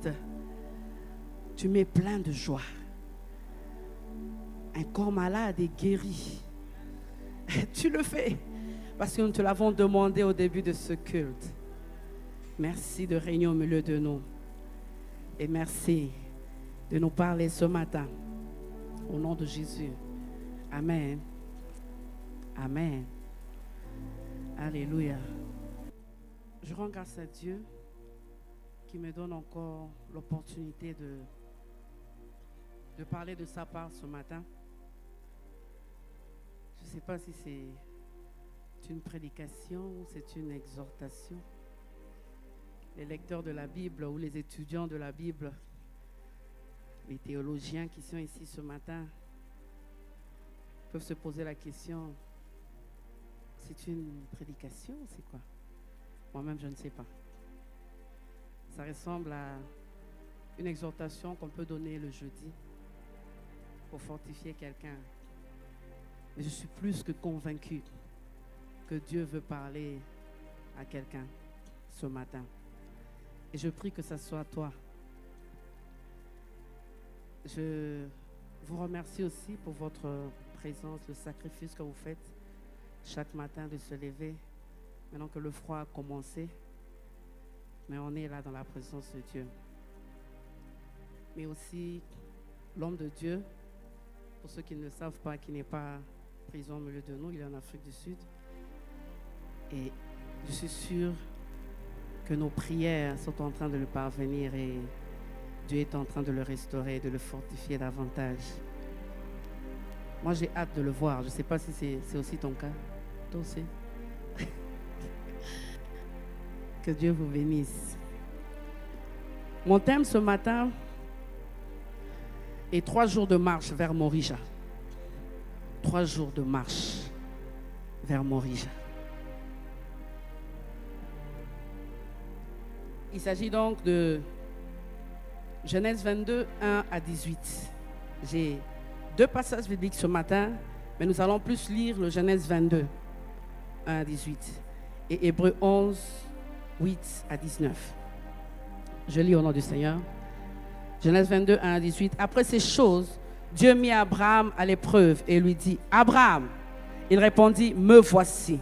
triste, tu mets plein de joie. Un corps malade est guéri. Tu le fais parce que nous te l'avons demandé au début de ce culte. Merci de régner au milieu de nous. Et merci de nous parler ce matin. Au nom de Jésus. Amen. Amen. Alléluia. Je rends grâce à Dieu qui me donne encore l'opportunité de parler de sa part ce matin. Je ne sais pas si c'est une prédication ou c'est une exhortation. Les lecteurs de la Bible ou les étudiants de la Bible, les théologiens qui sont ici ce matin peuvent se poser la question, c'est une prédication ou c'est quoi? Moi-même, je ne sais pas. Ça ressemble à une exhortation qu'on peut donner le jeudi pour fortifier quelqu'un. Mais je suis plus que convaincu que Dieu veut parler à quelqu'un ce matin. Et je prie que ce soit toi. Je vous remercie aussi pour votre présence, le sacrifice que vous faites chaque matin de se lever, maintenant que le froid a commencé. Mais on est là dans la présence de Dieu. Mais aussi l'homme de Dieu, pour ceux qui ne le savent pas, qui n'est pas présent au milieu de nous, il est en Afrique du Sud. Et je suis sûre que nos prières sont en train de le parvenir et Dieu est en train de le restaurer, de le fortifier davantage. Moi, j'ai hâte de le voir. Je ne sais pas si c'est aussi ton cas. Toi aussi. Que Dieu vous bénisse. Mon thème ce matin est 3 jours de marche vers Morija. 3 jours de marche vers Morija. Il s'agit donc de Genèse 22, 1 à 18. J'ai 2 passages bibliques ce matin, mais nous allons plus lire le Genèse 22, 1 à 18 et Hébreux 11, 8 à 19. Je lis au nom du Seigneur. Genèse 22, 1 à 18. Après ces choses, Dieu mit Abraham à l'épreuve et lui dit, « Abraham !» Il répondit, « Me voici. »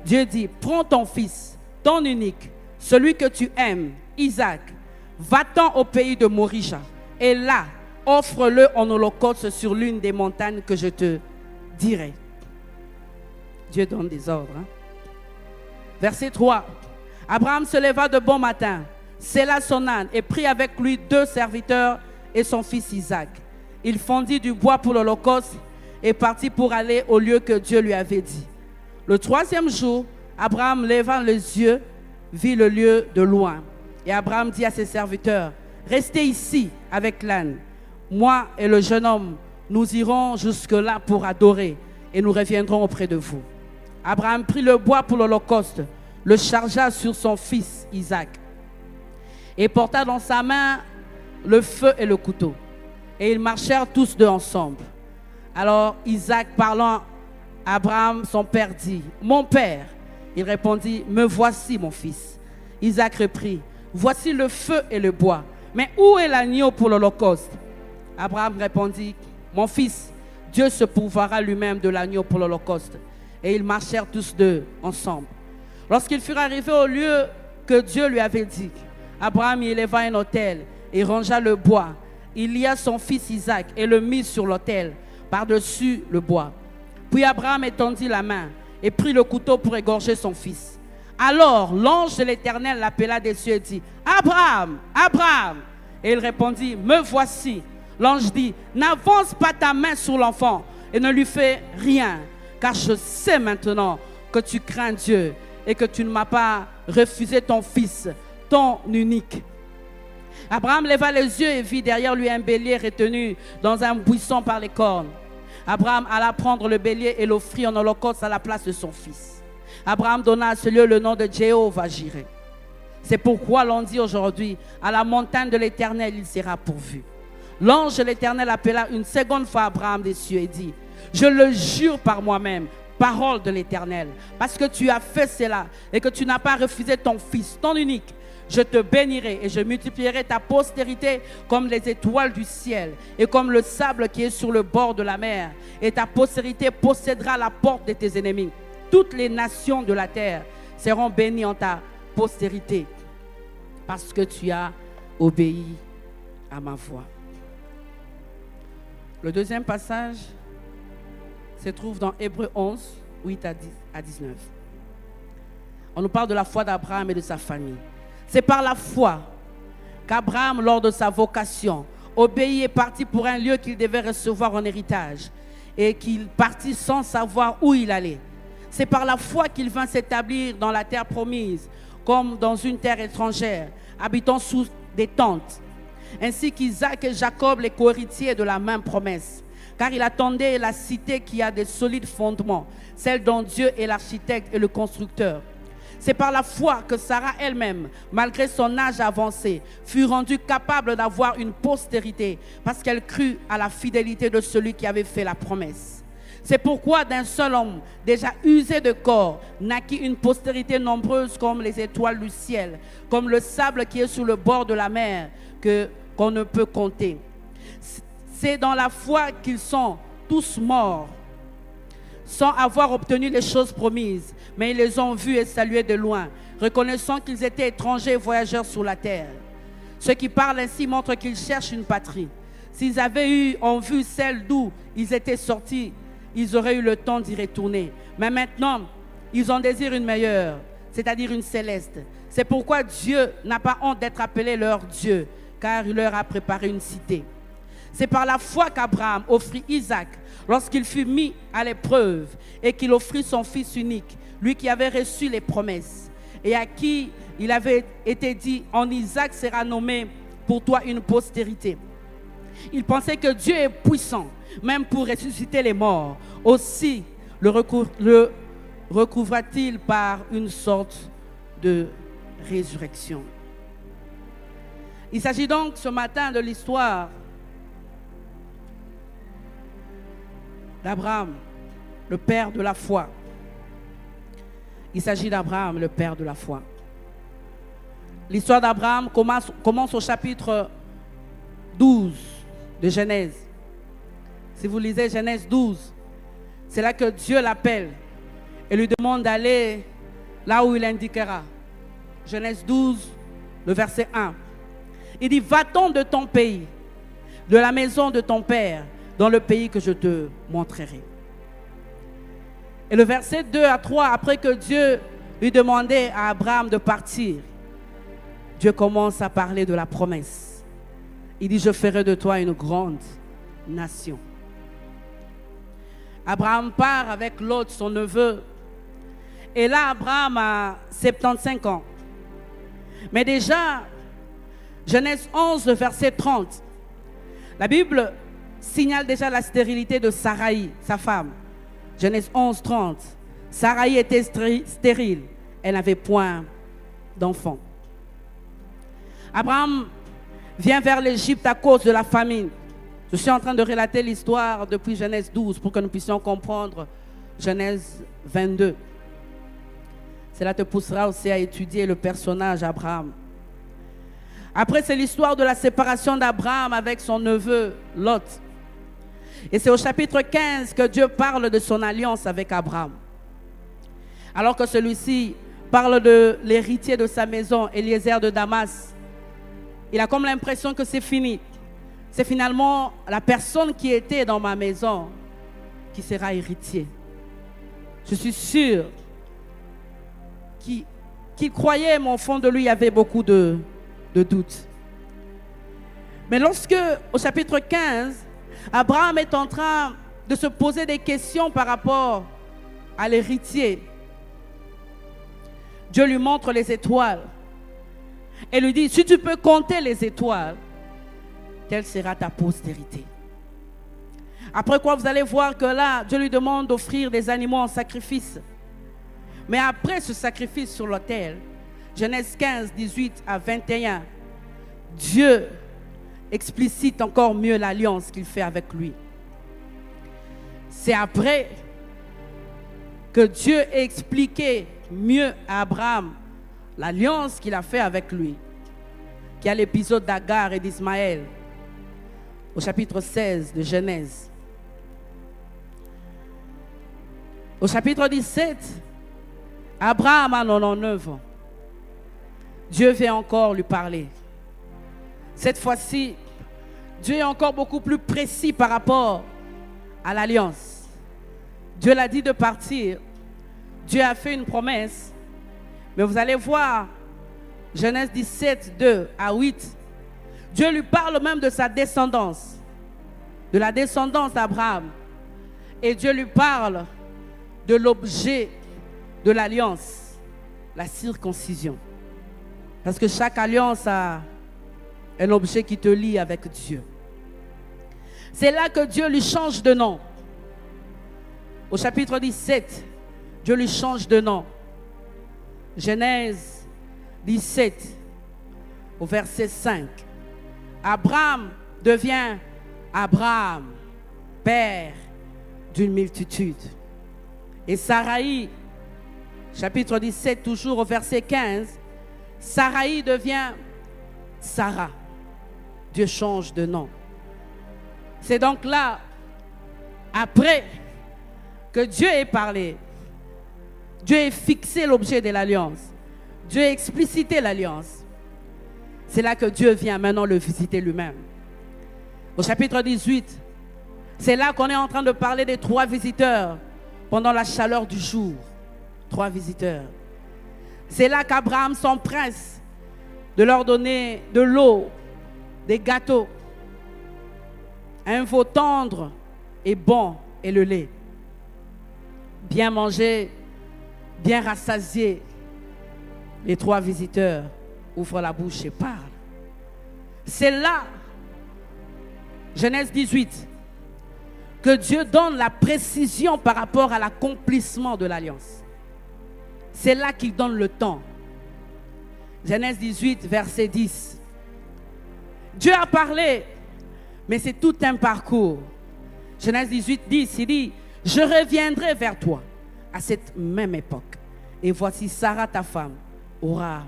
Dieu dit, « Prends ton fils, ton unique, celui que tu aimes, Isaac, va-t'en au pays de Morija, et là, offre-le en holocauste sur l'une des montagnes que je te dirai. » Dieu donne des ordres. Verset 3. Abraham se leva de bon matin, sella son âne et prit avec lui 2 serviteurs et son fils Isaac. Il fondit du bois pour l'holocauste et partit pour aller au lieu que Dieu lui avait dit. Le 3e jour, Abraham levant les yeux, vit le lieu de loin. Et Abraham dit à ses serviteurs, « Restez ici avec l'âne. Moi et le jeune homme, nous irons jusque-là pour adorer et nous reviendrons auprès de vous. » Abraham prit le bois pour l'holocauste, le chargea sur son fils Isaac et porta dans sa main le feu et le couteau. Et ils marchèrent tous 2 ensemble. Alors Isaac, parlant à Abraham, son père, dit, « Mon père !» Il répondit, « Me voici, mon fils. » Isaac reprit, « Voici le feu et le bois, mais où est l'agneau pour l'holocauste ?» Abraham répondit, « Mon fils, Dieu se pourvoira lui-même de l'agneau pour l'holocauste. » Et ils marchèrent tous 2 ensemble. Lorsqu'ils furent arrivés au lieu que Dieu lui avait dit, Abraham y éleva un autel et rangea le bois. Il lia son fils Isaac et le mit sur l'autel, par-dessus le bois. Puis Abraham étendit la main et prit le couteau pour égorger son fils. Alors l'ange de l'Éternel l'appela des cieux et dit, « Abraham, Abraham !» Et il répondit, « Me voici. » L'ange dit, « N'avance pas ta main sur l'enfant et ne lui fais rien, car je sais maintenant que tu crains Dieu et que tu ne m'as pas refusé ton fils, ton unique. » Abraham leva les yeux et vit derrière lui un bélier retenu dans un buisson par les cornes. Abraham alla prendre le bélier et l'offrit en holocauste à la place de son fils. Abraham donna à ce lieu le nom de Jéhovah-Jireh. C'est pourquoi l'on dit aujourd'hui, à la montagne de l'Éternel, il sera pourvu. L'ange de l'Éternel appela une seconde fois Abraham des cieux et dit, « Je le jure par moi-même, parole de l'Éternel, parce que tu as fait cela et que tu n'as pas refusé ton fils, ton unique, Je te bénirai et je multiplierai ta postérité comme les étoiles du ciel et comme le sable qui est sur le bord de la mer. Et ta postérité possédera la porte de tes ennemis. Toutes les nations de la terre seront bénies en ta postérité parce que tu as obéi à ma voix. Le deuxième passage se trouve dans Hébreux 11, 8 à 19. On nous parle de la foi d'Abraham et de sa famille. C'est par la foi qu'Abraham, lors de sa vocation, obéit et partit pour un lieu qu'il devait recevoir en héritage et qu'il partit sans savoir où il allait. C'est par la foi qu'il vint s'établir dans la terre promise, comme dans une terre étrangère, habitant sous des tentes, ainsi qu'Isaac et Jacob, les co-héritiers de la même promesse. Car il attendait la cité qui a des solides fondements, celle dont Dieu est l'architecte et le constructeur. C'est par la foi que Sarah elle-même, malgré son âge avancé, fut rendue capable d'avoir une postérité, parce qu'elle crut à la fidélité de celui qui avait fait la promesse. C'est pourquoi d'un seul homme, déjà usé de corps, naquit une postérité nombreuse comme les étoiles du ciel, comme le sable qui est sur le bord de la mer, qu'on ne peut compter. C'est dans la foi qu'ils sont tous morts, sans avoir obtenu les choses promises, mais ils les ont vus et salués de loin, reconnaissant qu'ils étaient étrangers et voyageurs sur la terre. Ceux qui parlent ainsi montrent qu'ils cherchent une patrie. S'ils avaient eu en vue celle d'où ils étaient sortis, ils auraient eu le temps d'y retourner. Mais maintenant, ils en désirent une meilleure, c'est-à-dire une céleste. C'est pourquoi Dieu n'a pas honte d'être appelé leur Dieu, car il leur a préparé une cité. C'est par la foi qu'Abraham offrit Isaac lorsqu'il fut mis à l'épreuve et qu'il offrit son fils unique, lui qui avait reçu les promesses et à qui il avait été dit, en Isaac sera nommé pour toi une postérité. Il pensait que Dieu est puissant, même pour ressusciter les morts. Aussi le recouvra-t-il par une sorte de résurrection. Il s'agit donc ce matin de l'histoire d'Abraham, le père de la foi. Il s'agit d'Abraham, le père de la foi. L'histoire d'Abraham commence au chapitre 12 de Genèse. Si vous lisez Genèse 12, c'est là que Dieu l'appelle et lui demande d'aller là où il indiquera. Genèse 12, le verset 1. Il dit, va-t'en de ton pays, de la maison de ton père, dans le pays que je te montrerai. Et le verset 2 à 3, après que Dieu lui demandait à Abraham de partir, Dieu commence à parler de la promesse. Il dit, je ferai de toi une grande nation. Abraham part avec Lot, son neveu. Et là, Abraham a 75 ans. Mais déjà, Genèse 11, verset 30, la Bible signale déjà la stérilité de Saraï, sa femme. Genèse 11, 30. Saraï était stérile. Elle n'avait point d'enfant. Abraham vient vers l'Égypte à cause de la famine. Je suis en train de relater l'histoire depuis Genèse 12 pour que nous puissions comprendre Genèse 22. Cela te poussera aussi à étudier le personnage Abraham. Après, c'est l'histoire de la séparation d'Abraham avec son neveu Lot. Et c'est au chapitre 15 que Dieu parle de son alliance avec Abraham. Alors que celui-ci parle de l'héritier de sa maison, Eliezer de Damas, il a comme l'impression que c'est fini. C'est finalement la personne qui était dans ma maison qui sera héritier. Je suis sûr qu'il croyait, mais au fond de lui, il y avait beaucoup de doutes. Mais lorsque, au chapitre 15, Abraham est en train de se poser des questions par rapport à l'héritier, Dieu lui montre les étoiles et lui dit, si tu peux compter les étoiles, quelle sera ta postérité? Après quoi, vous allez voir que là, Dieu lui demande d'offrir des animaux en sacrifice. Mais après ce sacrifice sur l'autel, Genèse 15, 18 à 21, Dieu explicite encore mieux l'alliance qu'il fait avec lui. C'est après que Dieu a expliqué mieux à Abraham l'alliance qu'il a fait avec lui, qui a l'épisode d'Agar et d'Ismaël, au chapitre 16 de Genèse. Au chapitre 17, Abraham a 99 ans. Dieu vient encore lui parler. Cette fois-ci, Dieu est encore beaucoup plus précis par rapport à l'alliance. Dieu l'a dit de partir. Dieu a fait une promesse. Mais vous allez voir, Genèse 17, 2 à 8, Dieu lui parle même de sa descendance, de la descendance d'Abraham. Et Dieu lui parle de l'objet de l'alliance, la circoncision. Parce que chaque alliance a un objet qui te lie avec Dieu. C'est là que Dieu lui change de nom. Au chapitre 17, Dieu lui change de nom. Genèse 17, au verset 5. Abraham devient Abraham, père d'une multitude. Et Saraï, chapitre 17, toujours au verset 15, Saraï devient Sarah. Dieu change de nom. C'est donc là, après que Dieu ait parlé, Dieu ait fixé l'objet de l'alliance, Dieu ait explicité l'alliance, c'est là que Dieu vient maintenant le visiter lui-même. Au chapitre 18, c'est là qu'on est en train de parler des 3 visiteurs pendant la chaleur du jour. 3 visiteurs. C'est là qu'Abraham s'empresse de leur donner de l'eau, des gâteaux, un veau tendre et bon et le lait. Bien manger, bien rassasié. Les 3 visiteurs ouvrent la bouche et parlent. C'est là, Genèse 18, que Dieu donne la précision par rapport à l'accomplissement de l'alliance. C'est là qu'il donne le temps. Genèse 18, verset 10. Dieu a parlé, mais c'est tout un parcours. Genèse 18, 10, il dit, je reviendrai vers toi à cette même époque. Et voici Sarah, ta femme, aura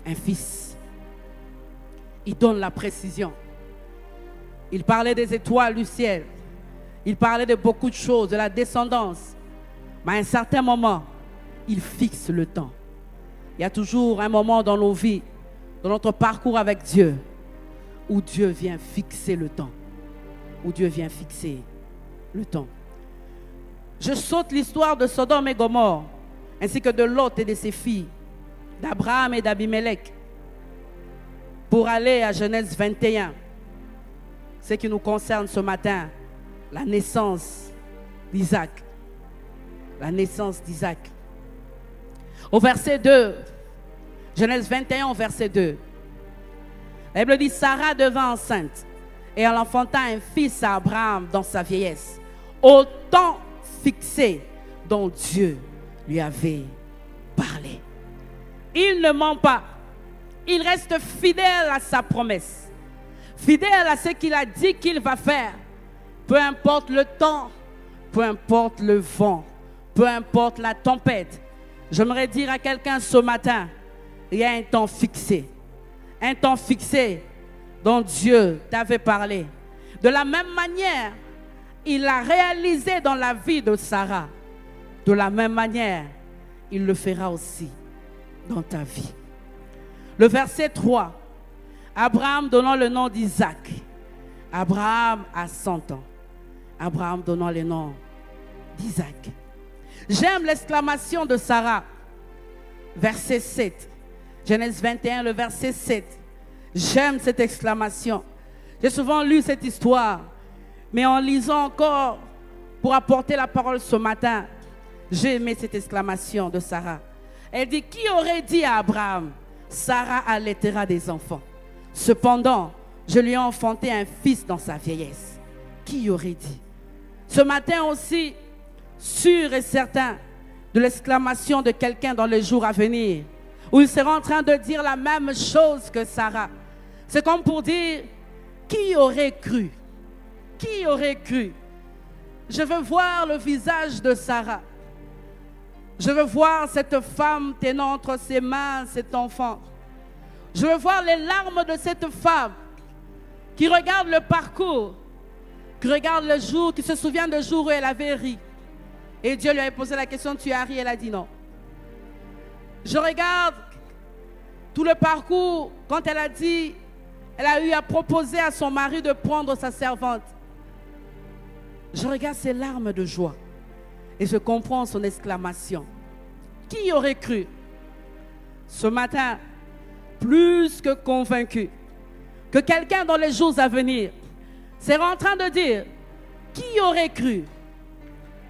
un fils. Il donne la précision. Il parlait des étoiles du ciel. Il parlait de beaucoup de choses, de la descendance. Mais à un certain moment, il fixe le temps. Il y a toujours un moment dans nos vies, dans notre parcours avec Dieu, où Dieu vient fixer le temps. Où Dieu vient fixer le temps. Je saute l'histoire de Sodome et Gomorrhe, ainsi que de Lot et de ses filles, d'Abraham et d'Abimelech, pour aller à Genèse 21. Ce qui nous concerne ce matin, la naissance d'Isaac. La naissance d'Isaac. Au verset 2, Genèse 21 au verset 2, la Bible dit, Sarah devint enceinte et elle enfanta un fils à Abraham dans sa vieillesse, au temps fixé dont Dieu lui avait parlé. Il ne ment pas. Il reste fidèle à sa promesse, fidèle à ce qu'il a dit qu'il va faire. Peu importe le temps, peu importe le vent, peu importe la tempête. J'aimerais dire à quelqu'un ce matin, il y a un temps fixé. Un temps fixé dont Dieu t'avait parlé. De la même manière, il l'a réalisé dans la vie de Sarah. De la même manière, il le fera aussi dans ta vie. Le verset 3, Abraham donnant le nom d'Isaac. Abraham a 100 ans. Abraham donnant le nom d'Isaac. J'aime l'exclamation de Sarah. Verset 7. Genèse 21, le verset 7. J'aime cette exclamation. J'ai souvent lu cette histoire, mais en lisant encore pour apporter la parole ce matin, j'ai aimé cette exclamation de Sarah. Elle dit, qui aurait dit à Abraham, Sarah allaitera des enfants. Cependant, je lui ai enfanté un fils dans sa vieillesse. Qui aurait dit? Ce matin aussi, sûr et certain de l'exclamation de quelqu'un dans les jours à venir, où il sera en train de dire la même chose que Sarah. C'est comme pour dire, qui aurait cru? Qui aurait cru? Je veux voir le visage de Sarah. Je veux voir cette femme tenant entre ses mains cet enfant. Je veux voir les larmes de cette femme qui regarde le parcours, qui regarde le jour, qui se souvient du jour où elle avait ri. Et Dieu lui avait posé la question, tu as ri? Elle a dit non. Je regarde tout le parcours quand elle a dit, elle a eu à proposer à son mari de prendre sa servante. Je regarde ses larmes de joie et je comprends son exclamation. Qui aurait cru? Ce matin, plus que convaincu que quelqu'un dans les jours à venir sera en train de dire, qui aurait cru?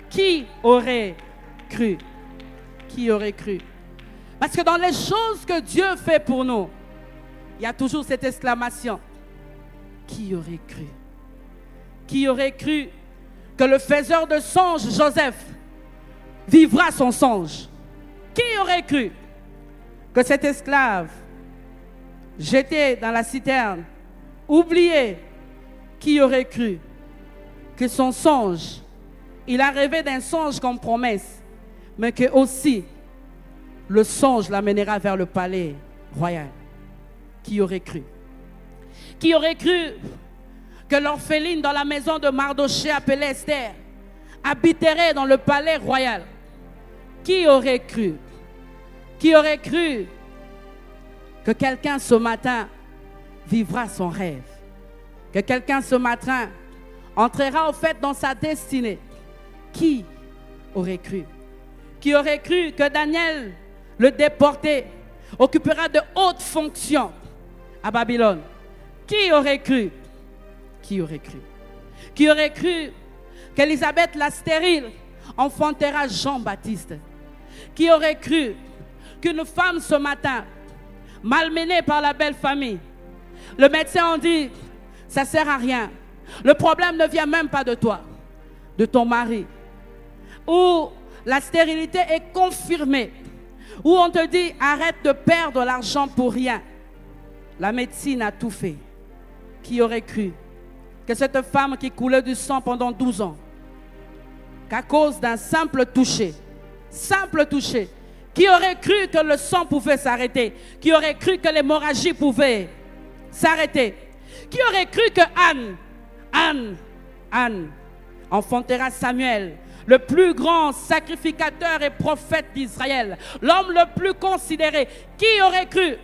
Qui aurait cru? Qui aurait cru? Parce que dans les choses que Dieu fait pour nous, il y a toujours cette exclamation. Qui aurait cru? Qui aurait cru que le faiseur de songes, Joseph, vivra son songe? Qui aurait cru que cet esclave, jeté dans la citerne, oublié, qui aurait cru que son songe, il a rêvé d'un songe comme promesse, mais que aussi le songe l'amènera vers le palais royal? Qui aurait cru? Qui aurait cru que l'orpheline dans la maison de Mardochée appelée Esther habiterait dans le palais royal? Qui aurait cru? Qui aurait cru que quelqu'un ce matin vivra son rêve? Que quelqu'un ce matin entrera au fait dans sa destinée? Qui aurait cru? Qui aurait cru que Daniel, le déporté, occupera de hautes fonctions à Babylone? Qui aurait cru? Qui aurait cru? Qui aurait cru qu'Élisabeth la stérile enfantera Jean-Baptiste? Qui aurait cru qu'une femme ce matin, malmenée par la belle famille, le médecin en dit, ça ne sert à rien. Le problème ne vient même pas de toi, de ton mari. Ou la stérilité est confirmée. Ou on te dit, arrête de perdre l'argent pour rien. La médecine a tout fait. Qui aurait cru que cette femme qui coulait du sang pendant 12 ans, qu'à cause d'un simple toucher, qui aurait cru que le sang pouvait s'arrêter? Qui aurait cru que l'hémorragie pouvait s'arrêter? Qui aurait cru que Anne enfantera Samuel, le plus grand sacrificateur et prophète d'Israël, l'homme le plus considéré? Qui aurait cru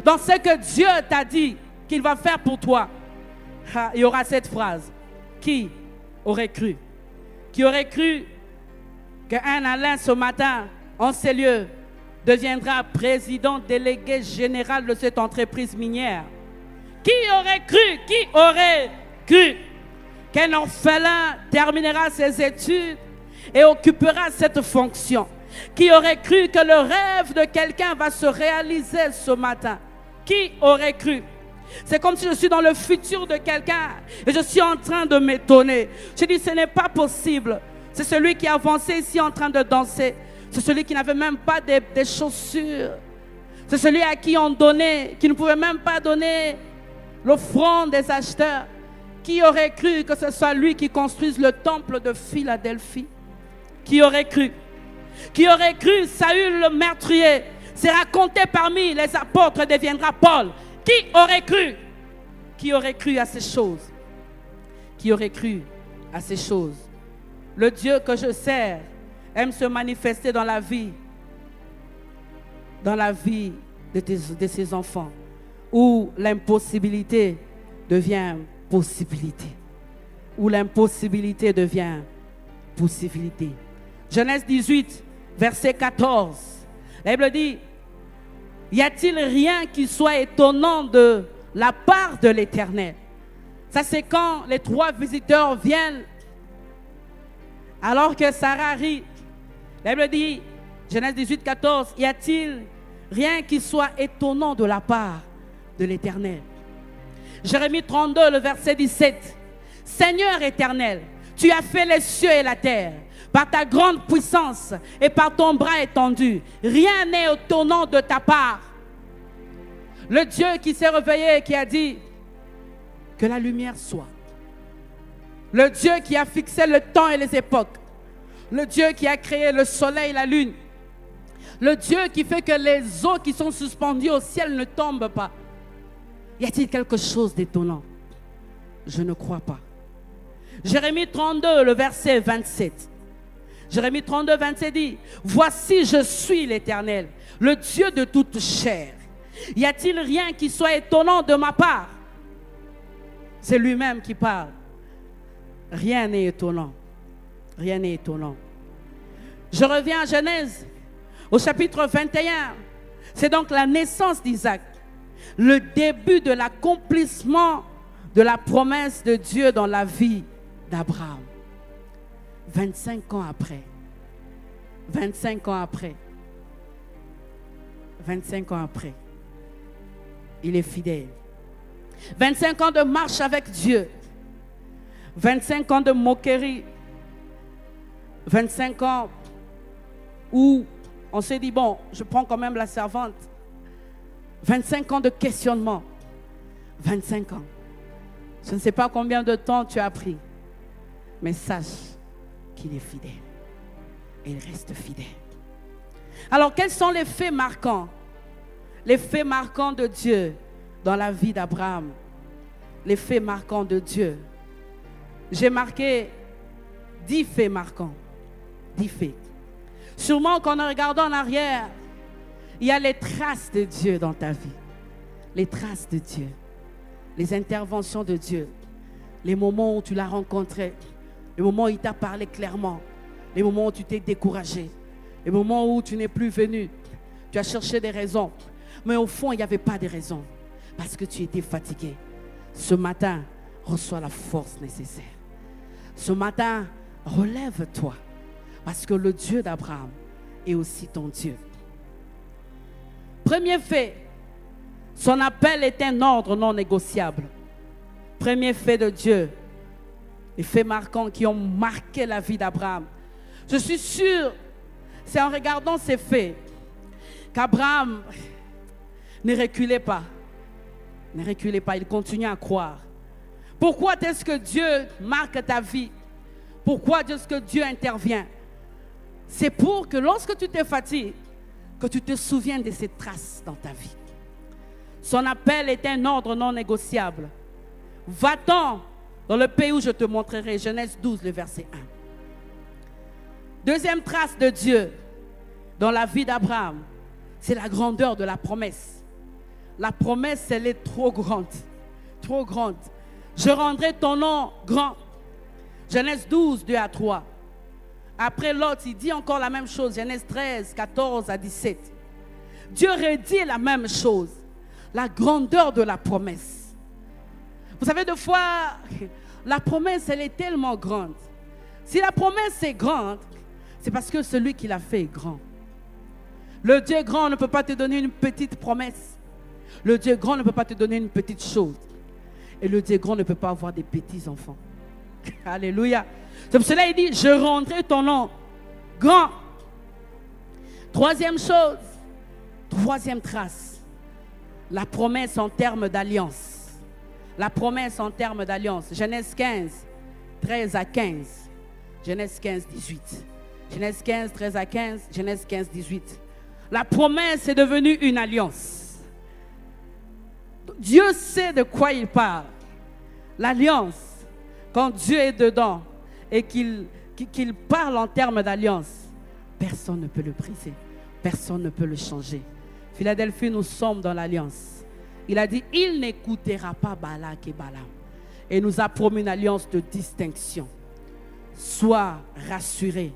dans ce que Dieu t'a dit qu'il va faire pour toi? Il y aura cette phrase. Qui aurait cru? Qui aurait cru qu'un Alain ce matin, en ces lieux, deviendra président délégué général de cette entreprise minière? Qui aurait cru? Qui aurait cru qu'un orphelin terminera ses études et occupera cette fonction? Qui aurait cru que le rêve de quelqu'un va se réaliser ce matin? Qui aurait cru? C'est comme si je suis dans le futur de quelqu'un et je suis en train de m'étonner. Je dis, ce n'est pas possible. C'est celui qui avançait ici en train de danser. C'est celui qui n'avait même pas des chaussures. C'est celui à qui on donnait, qui ne pouvait même pas donner l'offrande des acheteurs. Qui aurait cru que ce soit lui qui construise le temple de Philadelphie? Qui aurait cru? Qui aurait cru Saül le meurtrier sera compté parmi les apôtres, deviendra Paul? Qui aurait cru? Qui aurait cru à ces choses? Qui aurait cru à ces choses? Le Dieu que je sers aime se manifester dans la vie de ses enfants, où l'impossibilité devient possibilité, où l'impossibilité devient possibilité. Genèse 18, verset 14, la Bible dit, y a-t-il rien qui soit étonnant de la part de l'Éternel? Ça, c'est quand les 3 visiteurs viennent alors que Sarah rit. La Bible dit, Genèse 18, 14, y a-t-il rien qui soit étonnant de la part de l'Éternel? Jérémie 32, le verset 17. Seigneur éternel, tu as fait les cieux et la terre. Par ta grande puissance et par ton bras étendu, rien n'est étonnant de ta part. Le Dieu qui s'est réveillé, qui a dit que la lumière soit. Le Dieu qui a fixé le temps et les époques. Le Dieu qui a créé le soleil et la lune. Le Dieu qui fait que les eaux qui sont suspendues au ciel ne tombent pas. Y a-t-il quelque chose d'étonnant? Je ne crois pas. Jérémie 32, le verset 27. Jérémie 32, 27 dit, « Voici, je suis l'Éternel, le Dieu de toute chair. Y a-t-il rien qui soit étonnant de ma part? » C'est lui-même qui parle. Rien n'est étonnant. Rien n'est étonnant. Je reviens à Genèse, au chapitre 21. C'est donc la naissance d'Isaac, le début de l'accomplissement de la promesse de Dieu dans la vie d'Abraham. 25 ans après. 25 ans après. 25 ans après. Il est fidèle. 25 ans de marche avec Dieu. 25 ans de moquerie. 25 ans où on s'est dit, bon, je prends quand même la servante. 25 ans de questionnement. 25 ans. Je ne sais pas combien de temps tu as pris, mais sache qu'il est fidèle. Et il reste fidèle. Alors, quels sont les faits marquants? Les faits marquants de Dieu dans la vie d'Abraham. Les faits marquants de Dieu. J'ai marqué 10 faits marquants. 10 faits. Sûrement qu'en regardant en arrière, il y a les traces de Dieu dans ta vie. Les traces de Dieu. Les interventions de Dieu. Les moments où tu l'as rencontré. Les moments où il t'a parlé clairement. Les moments où tu t'es découragé. Les moments où tu n'es plus venu. Tu as cherché des raisons. Mais au fond, il n'y avait pas de raison. Parce que tu étais fatigué. Ce matin, reçois la force nécessaire. Ce matin, relève-toi. Parce que le Dieu d'Abraham est aussi ton Dieu. Premier fait, son appel est un ordre non négociable. Premier fait de Dieu. Les faits marquants qui ont marqué la vie d'Abraham. Je suis sûr, c'est en regardant ces faits qu'Abraham ne reculait pas. Ne reculez pas, il continue à croire. Pourquoi est-ce que Dieu marque ta vie? Pourquoi est-ce que Dieu intervient? C'est pour que lorsque tu te fatigues, que tu te souviennes de ces traces dans ta vie. Son appel est un ordre non négociable. Va-t'en dans le pays où je te montrerai. Genèse 12, le verset 1. Deuxième trace de Dieu dans la vie d'Abraham, c'est la grandeur de la promesse. La promesse, elle est trop grande. Trop grande. Je rendrai ton nom grand. Genèse 12, 2 à 3. Après l'autre, il dit encore la même chose. Genèse 13, 14 à 17. Dieu redit la même chose. La grandeur de la promesse. Vous savez, des fois, la promesse, elle est tellement grande. Si la promesse est grande, c'est parce que celui qui l'a fait est grand. Le Dieu grand ne peut pas te donner une petite promesse. Le Dieu grand ne peut pas te donner une petite chose. Et le Dieu grand ne peut pas avoir des petits enfants. Alléluia. C'est pour cela qu'il dit, je rendrai ton nom grand. Troisième chose, troisième trace, la promesse en termes d'alliance. La promesse en termes d'alliance. Genèse 15, 13 à 15. Genèse 15, 18. Genèse 15, 13 à 15. Genèse 15, 18. La promesse est devenue une alliance. Dieu sait de quoi il parle. L'alliance, quand Dieu est dedans et qu'il parle en termes d'alliance, personne ne peut le briser. Personne ne peut le changer. Philadelphie, nous sommes dans l'alliance. Il a dit, il n'écoutera pas Balak et Balaam. Et nous a promis une alliance de distinction. Sois rassuré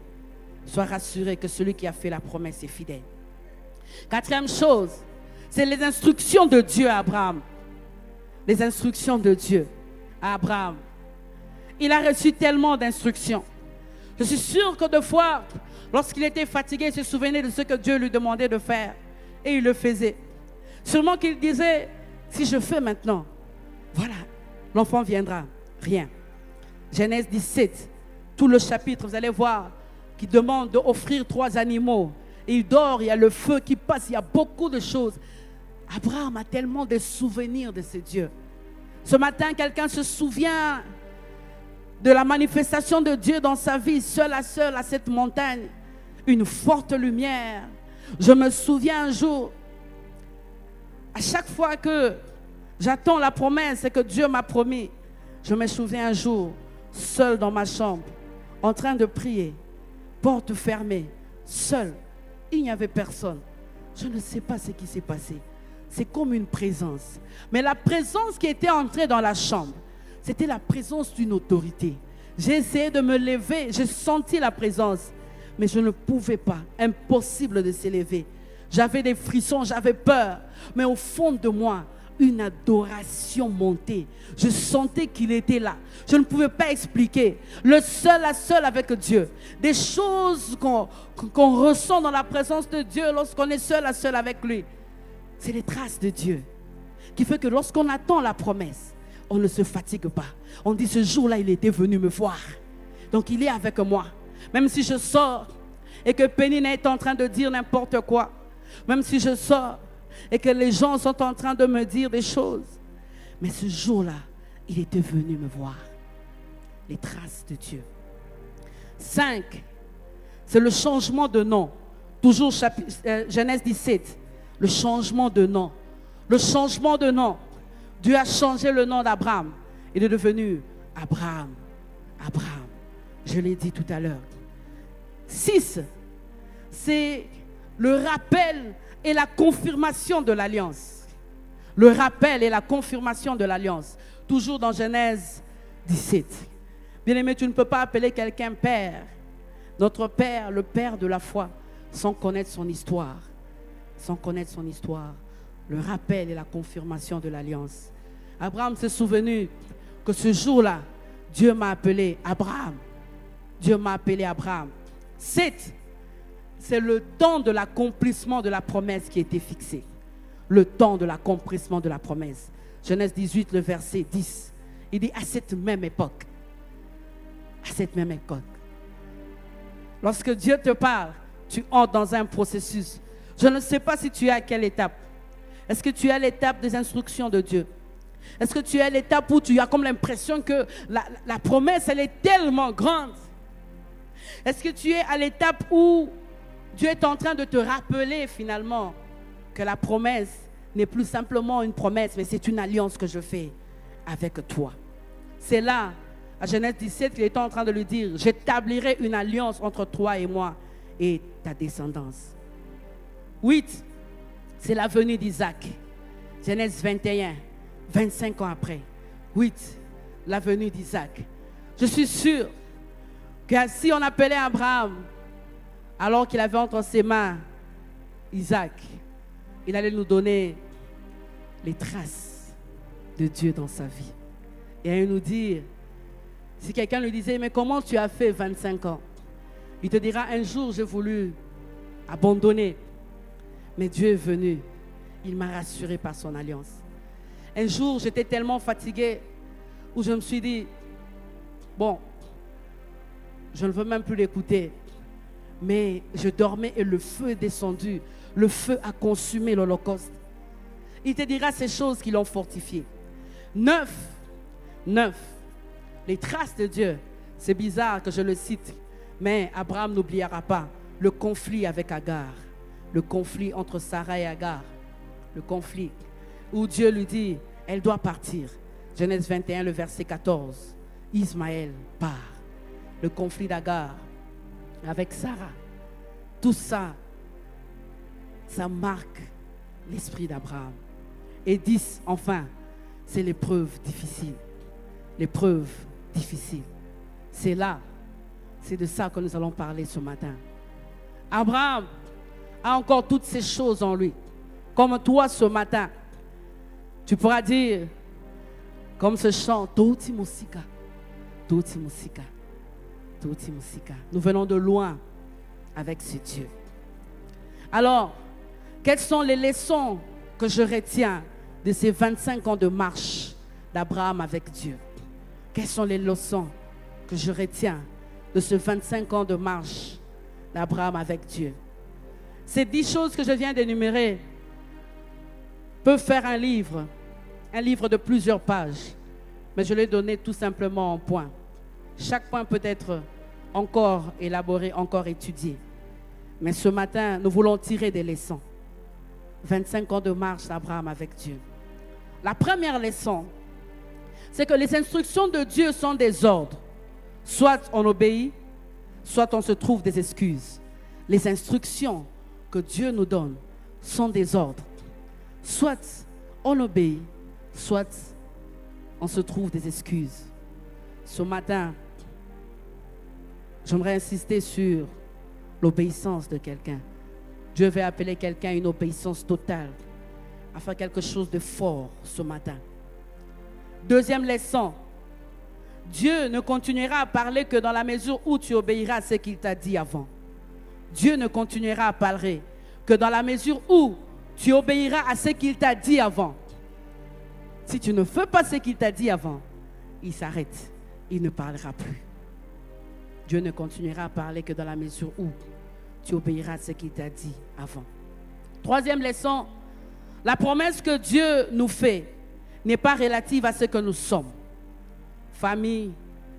que celui qui a fait la promesse est fidèle. Quatrième chose, c'est les instructions de Dieu à Abraham. Les instructions de Dieu à Abraham. Il a reçu tellement d'instructions. Je suis sûr que des fois, lorsqu'il était fatigué, il se souvenait de ce que Dieu lui demandait de faire. Et il le faisait. Sûrement qu'il disait, si je fais maintenant, voilà, l'enfant viendra. Rien. Genèse 17, tout le chapitre, vous allez voir, qui demande d'offrir 3 animaux. Et il dort, il y a le feu qui passe, il y a beaucoup de choses. Abraham a tellement de souvenirs de ce Dieu. Ce matin, quelqu'un se souvient de la manifestation de Dieu dans sa vie, seul à cette montagne, une forte lumière. Je me souviens un jour, à chaque fois que j'attends la promesse et que Dieu m'a promis, je me souviens un jour, seul dans ma chambre, en train de prier, porte fermée, seul, il n'y avait personne. Je ne sais pas ce qui s'est passé. C'est comme une présence. Mais la présence qui était entrée dans la chambre, c'était la présence d'une autorité. J'ai essayé de me lever, j'ai senti la présence, mais je ne pouvais pas. Impossible de s'élever. J'avais des frissons, j'avais peur. Mais au fond de moi, une adoration montait. Je sentais qu'il était là. Je ne pouvais pas expliquer. Le seul à seul avec Dieu. Des choses qu'on ressent dans la présence de Dieu lorsqu'on est seul à seul avec lui. C'est les traces de Dieu qui fait que lorsqu'on attend la promesse, on ne se fatigue pas. On dit ce jour-là, il était venu me voir. Donc il est avec moi. Même si je sors et que Pénine est en train de dire n'importe quoi. Même si je sors et que les gens sont en train de me dire des choses. Mais ce jour-là, il était venu me voir. Les traces de Dieu. 5, c'est le changement de nom. Toujours Genèse 17. Le changement de nom. Le changement de nom. Dieu a changé le nom d'Abraham. Il est devenu Abraham. Abraham. Je l'ai dit tout à l'heure. 6, c'est le rappel et la confirmation de l'alliance. Le rappel et la confirmation de l'alliance. Toujours dans Genèse 17. Bien-aimé, tu ne peux pas appeler quelqu'un père. Notre père, le père de la foi, sans connaître son histoire. Sans connaître son histoire. Le rappel et la confirmation de l'alliance. Abraham s'est souvenu que ce jour-là, Dieu m'a appelé Abraham. Dieu m'a appelé Abraham. 7, c'est le temps de l'accomplissement de la promesse qui a été fixée. Le temps de l'accomplissement de la promesse. Genèse 18, le verset 10. Il dit à cette même époque. À cette même époque. Lorsque Dieu te parle, tu entres dans un processus. Je ne sais pas si tu es à quelle étape. Est-ce que tu es à l'étape des instructions de Dieu? Est-ce que tu es à l'étape où tu as comme l'impression que la promesse, elle est tellement grande? Est-ce que tu es à l'étape où Dieu est en train de te rappeler finalement que la promesse n'est plus simplement une promesse, mais c'est une alliance que je fais avec toi? C'est là, à Genèse 17, qu'il est en train de lui dire, j'établirai une alliance entre toi et moi et ta descendance. 8, c'est la venue d'Isaac. Genèse 21, 25 ans après. 8, la venue d'Isaac. Je suis sûr que si on appelait Abraham, alors qu'il avait entre ses mains Isaac, il allait nous donner les traces de Dieu dans sa vie. Et allait nous dire, si quelqu'un lui disait, mais comment tu as fait 25 ans? Il te dira, un jour j'ai voulu abandonner. Mais Dieu est venu, il m'a rassuré par son alliance. Un jour, j'étais tellement fatigué où je me suis dit, bon, je ne veux même plus l'écouter. Mais je dormais et le feu est descendu. Le feu a consumé l'Holocauste. Il te dira ces choses qui l'ont fortifié. 9, les traces de Dieu. C'est bizarre que je le cite, mais Abraham n'oubliera pas le conflit avec Agar. Le conflit entre Sarah et Agar. Le conflit où Dieu lui dit, elle doit partir. Genèse 21, le verset 14. Ismaël part. Le conflit d'Agar avec Sarah. Tout ça, ça marque l'esprit d'Abraham. Et 10, enfin, c'est l'épreuve difficile. L'épreuve difficile. C'est là, c'est de ça que nous allons parler ce matin. Abraham a encore toutes ces choses en lui. Comme toi ce matin, tu pourras dire, comme ce chant, Touti Musika, Touti Musika, Touti Musika. Nous venons de loin avec ce Dieu. Alors, quelles sont les leçons que je retiens de ces 25 ans de marche d'Abraham avec Dieu? Quelles sont les leçons que je retiens de ce 25 ans de marche d'Abraham avec Dieu? Ces 10 choses que je viens d'énumérer peuvent faire un livre de plusieurs pages, mais je l'ai donné tout simplement en point. Chaque point peut être encore élaboré, encore étudié. Mais ce matin, nous voulons tirer des leçons. 25 ans de marche d'Abraham avec Dieu. La première leçon, c'est que les instructions de Dieu sont des ordres. Soit on obéit, soit on se trouve des excuses. Les instructions que Dieu nous donne sont des ordres. Soit on obéit, soit on se trouve des excuses. Ce matin, j'aimerais insister sur l'obéissance de quelqu'un. Dieu veut appeler quelqu'un à une obéissance totale, à faire quelque chose de fort ce matin. Deuxième leçon, Dieu ne continuera à parler que dans la mesure où tu obéiras à ce qu'il t'a dit avant. Dieu ne continuera à parler que dans la mesure où tu obéiras à ce qu'il t'a dit avant. Si tu ne fais pas ce qu'il t'a dit avant, il s'arrête, il ne parlera plus. Dieu ne continuera à parler que dans la mesure où tu obéiras à ce qu'il t'a dit avant. Troisième leçon, la promesse que Dieu nous fait n'est pas relative à ce que nous sommes. Famille,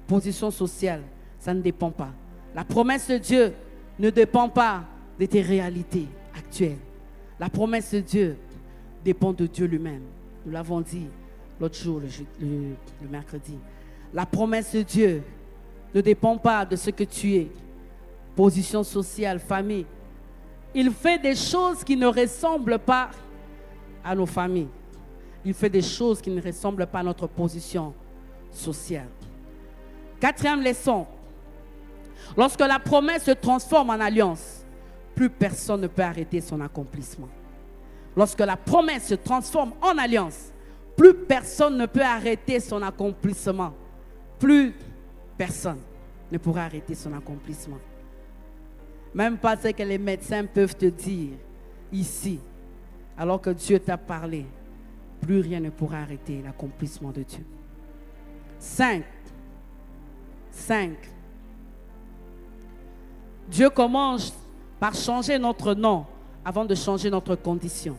position sociale, ça ne dépend pas. La promesse de Dieu ne dépend pas de tes réalités actuelles. La promesse de Dieu dépend de Dieu lui-même. Nous l'avons dit l'autre jour, le mercredi. La promesse de Dieu ne dépend pas de ce que tu es. Position sociale, famille. Il fait des choses qui ne ressemblent pas à nos familles. Il fait des choses qui ne ressemblent pas à notre position sociale. Quatrième leçon. Lorsque la promesse se transforme en alliance, plus personne ne peut arrêter son accomplissement. Lorsque la promesse se transforme en alliance, plus personne ne peut arrêter son accomplissement. Plus personne ne pourra arrêter son accomplissement. Même pas ce que les médecins peuvent te dire ici, alors que Dieu t'a parlé, plus rien ne pourra arrêter l'accomplissement de Dieu. 5. Dieu commence par changer notre nom avant de changer notre condition.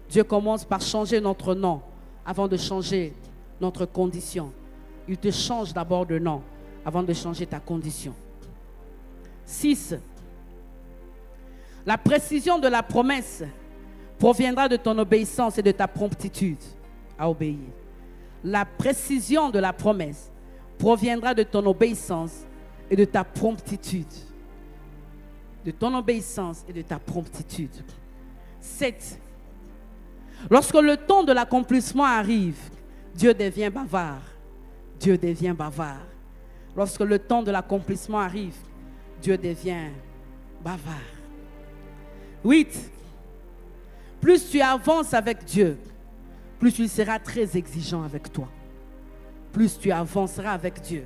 Dieu commence par changer notre nom avant de changer notre condition. Il te change d'abord de nom avant de changer ta condition. 6. La précision de la promesse proviendra de ton obéissance et de ta promptitude à obéir. La précision de la promesse proviendra de ton obéissance et de ta promptitude. De ton obéissance et de ta promptitude. 7. Lorsque le temps de l'accomplissement arrive, Dieu devient bavard. Dieu devient bavard. Lorsque le temps de l'accomplissement arrive, Dieu devient bavard. 8. Plus tu avances avec Dieu, plus il sera très exigeant avec toi. Plus tu avanceras avec Dieu,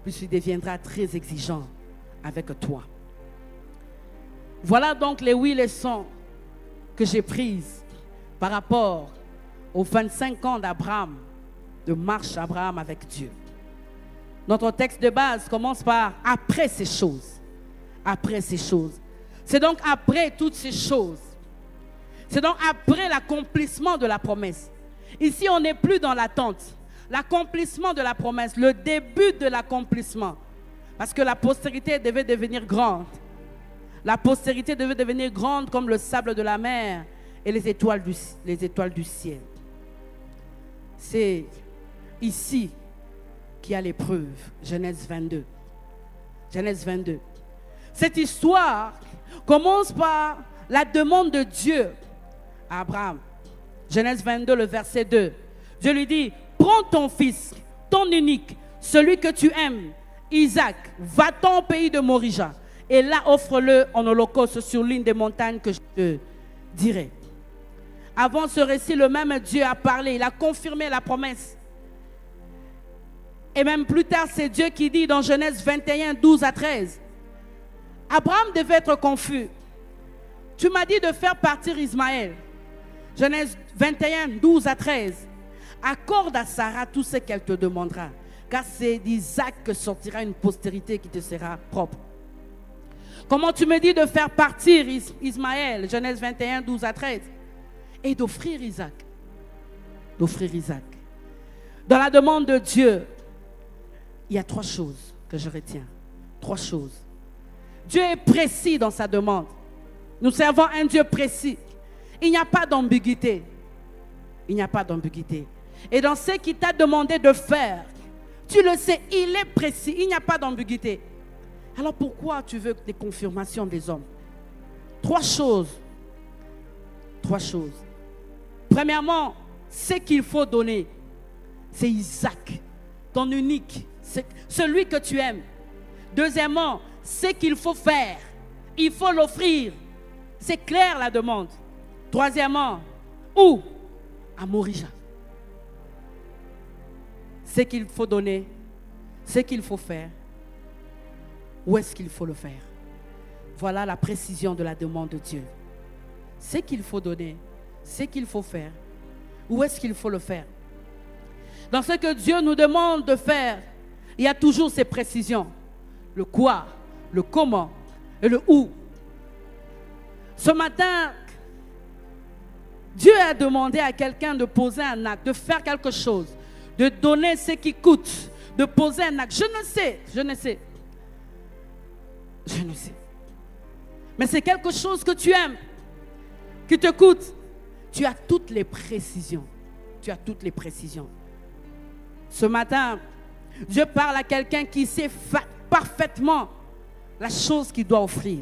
plus il deviendra très exigeant avec toi. Voilà donc les 8 leçons que j'ai prises par rapport aux 25 ans d'Abraham, de marche d'Abraham avec Dieu. Notre texte de base commence par « après ces choses ». Après ces choses. C'est donc après toutes ces choses. C'est donc après l'accomplissement de la promesse. Ici, on n'est plus dans l'attente. L'accomplissement de la promesse, le début de l'accomplissement. Parce que la postérité devait devenir grande. La postérité devait devenir grande comme le sable de la mer et les étoiles du ciel. C'est ici qu'il y a l'épreuve. Genèse 22. Genèse 22. Cette histoire commence par la demande de Dieu à Abraham. Genèse 22, le verset 2. Dieu lui dit, prends ton fils, ton unique, celui que tu aimes, Isaac, va-t'en au pays de Morija, et là offre-le en holocauste sur l'une des montagnes que je te dirai. Avant ce récit, le même Dieu a parlé, il a confirmé la promesse. Et même plus tard, c'est Dieu qui dit dans Genèse 21, 12 à 13, Abraham devait être confus. Tu m'as dit de faire partir Ismaël. Genèse 21, 12 à 13. Accorde à Sarah tout ce qu'elle te demandera, car c'est d'Isaac que sortira une postérité qui te sera propre. Comment tu me dis de faire partir Ismaël, Genèse 21, 12 à 13, et d'offrir Isaac. D'offrir Isaac. Dans la demande de Dieu, il y a 3 choses que je retiens. 3 choses. Dieu est précis dans sa demande. Nous servons un Dieu précis. Il n'y a pas d'ambiguïté. Il n'y a pas d'ambiguïté. Et dans ce qu'il t'a demandé de faire, tu le sais, il est précis. Il n'y a pas d'ambiguïté. Alors pourquoi tu veux des confirmations des hommes? 3 choses. 3 choses. Premièrement, ce qu'il faut donner, c'est Isaac, ton unique, c'est celui que tu aimes. Deuxièmement, ce qu'il faut faire, il faut l'offrir. C'est clair la demande. Troisièmement, où? À Morija. Ce qu'il faut donner, ce qu'il faut faire, où est-ce qu'il faut le faire? Voilà la précision de la demande de Dieu. Ce qu'il faut donner, ce qu'il faut faire, où est-ce qu'il faut le faire? Dans ce que Dieu nous demande de faire, il y a toujours ces précisions. Le quoi, le comment et le où. Ce matin, Dieu a demandé à quelqu'un de poser un acte, de faire quelque chose, de donner ce qui coûte, de poser un acte. Je ne sais. Mais c'est quelque chose que tu aimes, qui te coûte. Tu as toutes les précisions. Ce matin, Dieu parle à quelqu'un qui sait parfaitement la chose qu'il doit offrir.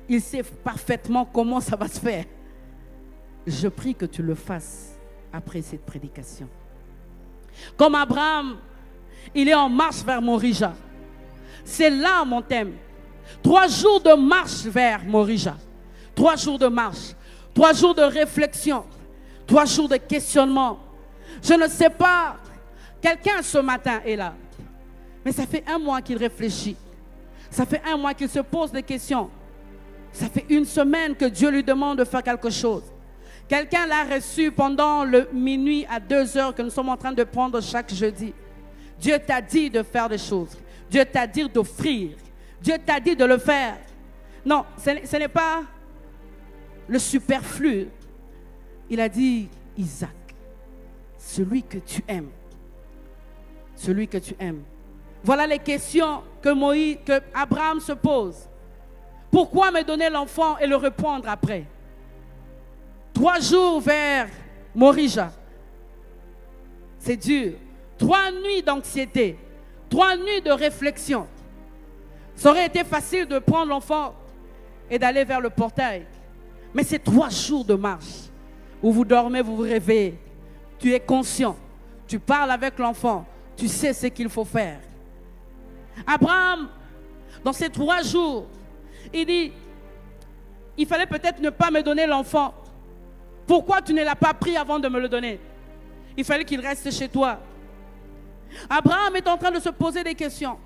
Il sait parfaitement comment ça va se faire. Je prie que tu le fasses après cette prédication. Comme Abraham, il est en marche vers Morija. C'est là mon thème. 3 jours de marche vers Morija. 3 jours de marche. 3 jours de réflexion. 3 jours de questionnement. Je ne sais pas, quelqu'un ce matin est là. Mais ça fait 1 mois qu'il réfléchit. Ça fait 1 mois qu'il se pose des questions. Ça fait 1 semaine que Dieu lui demande de faire quelque chose. Quelqu'un l'a reçu pendant le minuit à 2 heures que nous sommes en train de prendre chaque jeudi. Dieu t'a dit de faire des choses. Dieu t'a dit d'offrir. Dieu t'a dit de le faire. Non, ce n'est pas le superflu. Il a dit Isaac, celui que tu aimes. Celui que tu aimes. Voilà les questions que Abraham se pose. Pourquoi me donner l'enfant et le reprendre après? 3 jours vers Morija. C'est dur. 3 nuits d'anxiété. 3 nuits de réflexion. Ça aurait été facile de prendre l'enfant et d'aller vers le portail. Mais c'est 3 jours de marche où vous dormez, vous vous réveillez. Tu es conscient. Tu parles avec l'enfant. Tu sais ce qu'il faut faire. Abraham, dans ces 3 jours, il dit, il fallait peut-être ne pas me donner l'enfant. Pourquoi tu ne l'as pas pris avant de me le donner? Il fallait qu'il reste chez toi. Abraham est en train de se poser des questions.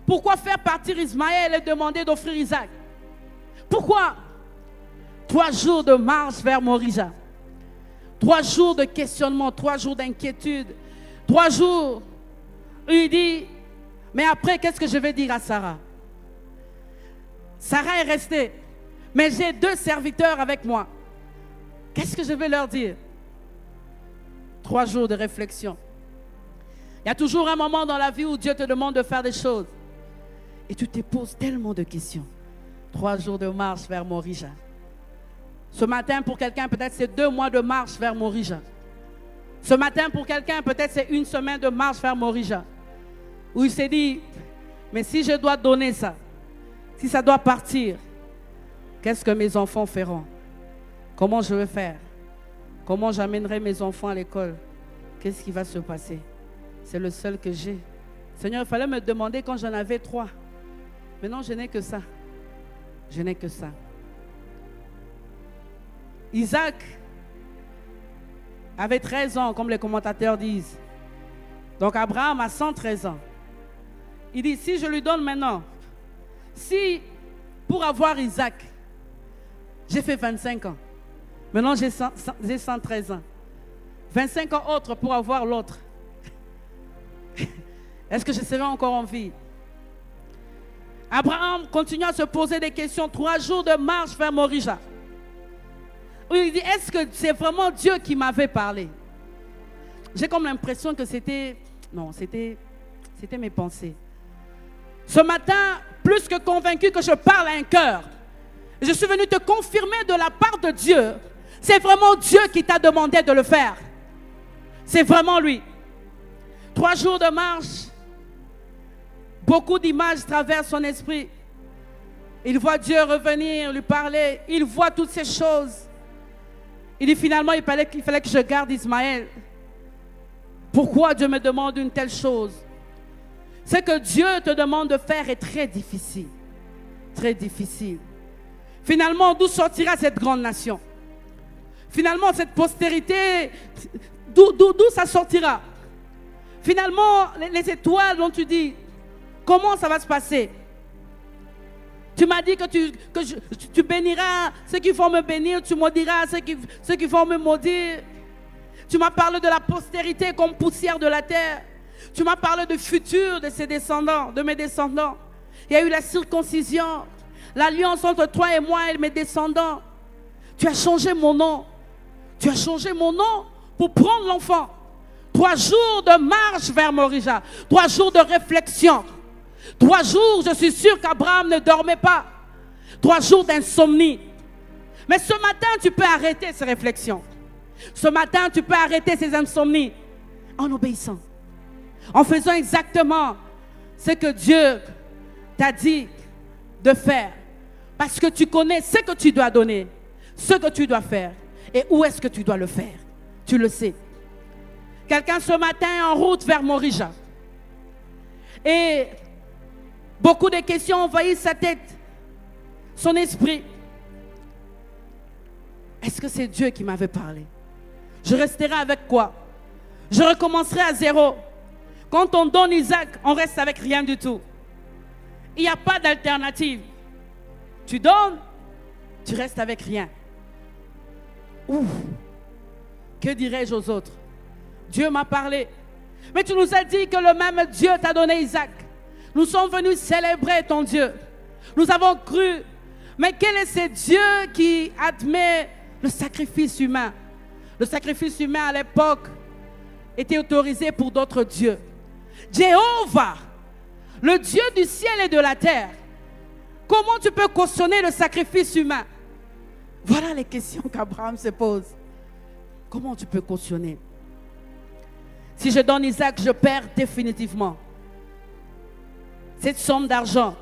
Pourquoi faire partir Ismaël et demander d'offrir Isaac? Pourquoi? 3 jours de marche vers Morija. 3 jours de questionnement, 3 jours d'inquiétude. 3 jours où il dit, mais après, qu'est-ce que je vais dire à Sarah? Sarah est restée, mais j'ai 2 serviteurs avec moi. Qu'est-ce que je vais leur dire? 3 jours de réflexion. Il y a toujours un moment dans la vie où Dieu te demande de faire des choses. Et tu te poses tellement de questions. 3 jours de marche vers Morija. Ce matin, pour quelqu'un, peut-être c'est 2 mois de marche vers Morija. Ce matin, pour quelqu'un, peut-être c'est 1 semaine de marche vers Morija. Où il s'est dit, mais si je dois donner ça, si ça doit partir, qu'est-ce que mes enfants feront? Comment je vais faire? Comment j'amènerai mes enfants à l'école? Qu'est-ce qui va se passer? C'est le seul que j'ai. Seigneur, il fallait me demander quand j'en avais 3. Maintenant, je n'ai que ça. Je n'ai que ça. Isaac avait 13 ans, comme les commentateurs disent. Donc Abraham a 113 ans. Il dit, si je lui donne maintenant, si pour avoir Isaac, j'ai fait 25 ans. Maintenant, j'ai 113 ans. 25 ans autres pour avoir l'autre. Est-ce que je serai encore en vie? Abraham continue à se poser des questions. 3 jours de marche vers Morija. Où il dit, est-ce que c'est vraiment Dieu qui m'avait parlé? J'ai comme l'impression que c'était... Non, c'était C'était mes pensées. Ce matin, plus que convaincu que je parle à un cœur, je suis venu te confirmer de la part de Dieu. C'est vraiment Dieu qui t'a demandé de le faire. C'est vraiment lui. 3 jours de marche, beaucoup d'images traversent son esprit. Il voit Dieu revenir, lui parler. Il voit toutes ces choses. Il dit finalement, il fallait que je garde Ismaël. Pourquoi Dieu me demande une telle chose? Ce que Dieu te demande de faire est très difficile. Très difficile. Finalement, d'où sortira cette grande nation? Finalement, cette postérité, d'où ça sortira? Finalement, les étoiles dont tu dis, comment ça va se passer? Tu m'as dit que tu béniras ceux qui vont me bénir, tu maudiras ceux qui vont me maudire. Tu m'as parlé de la postérité comme poussière de la terre. Tu m'as parlé du futur de ses descendants, de mes descendants. Il y a eu la circoncision, l'alliance entre toi et moi et mes descendants. Tu as changé mon nom. Tu as changé mon nom pour prendre l'enfant. 3 jours de marche vers Morija. 3 jours de réflexion. 3 jours, je suis sûr qu'Abraham ne dormait pas. 3 jours d'insomnie. Mais ce matin, tu peux arrêter ces réflexions. Ce matin, tu peux arrêter ces insomnies en obéissant. En faisant exactement ce que Dieu t'a dit de faire. Parce que tu connais ce que tu dois donner, ce que tu dois faire et où est-ce que tu dois le faire. Tu le sais. Quelqu'un ce matin est en route vers Morija. Et beaucoup de questions envahissent sa tête, son esprit. Est-ce que c'est Dieu qui m'avait parlé? Je resterai avec quoi? Je recommencerai à zéro. Quand on donne Isaac, on reste avec rien du tout. Il n'y a pas d'alternative. Tu donnes, tu restes avec rien. Ouf. Que dirais-je aux autres? Dieu m'a parlé. Mais tu nous as dit que le même Dieu t'a donné Isaac. Nous sommes venus célébrer ton Dieu. Nous avons cru. Mais quel est ce Dieu qui admet le sacrifice humain? Le sacrifice humain à l'époque était autorisé pour d'autres dieux. Jéhovah, le Dieu du ciel et de la terre. Comment tu peux cautionner le sacrifice humain? Voilà les questions qu'Abraham se pose. Comment tu peux cautionner? Si je donne Isaac, je perds définitivement cette somme d'argent.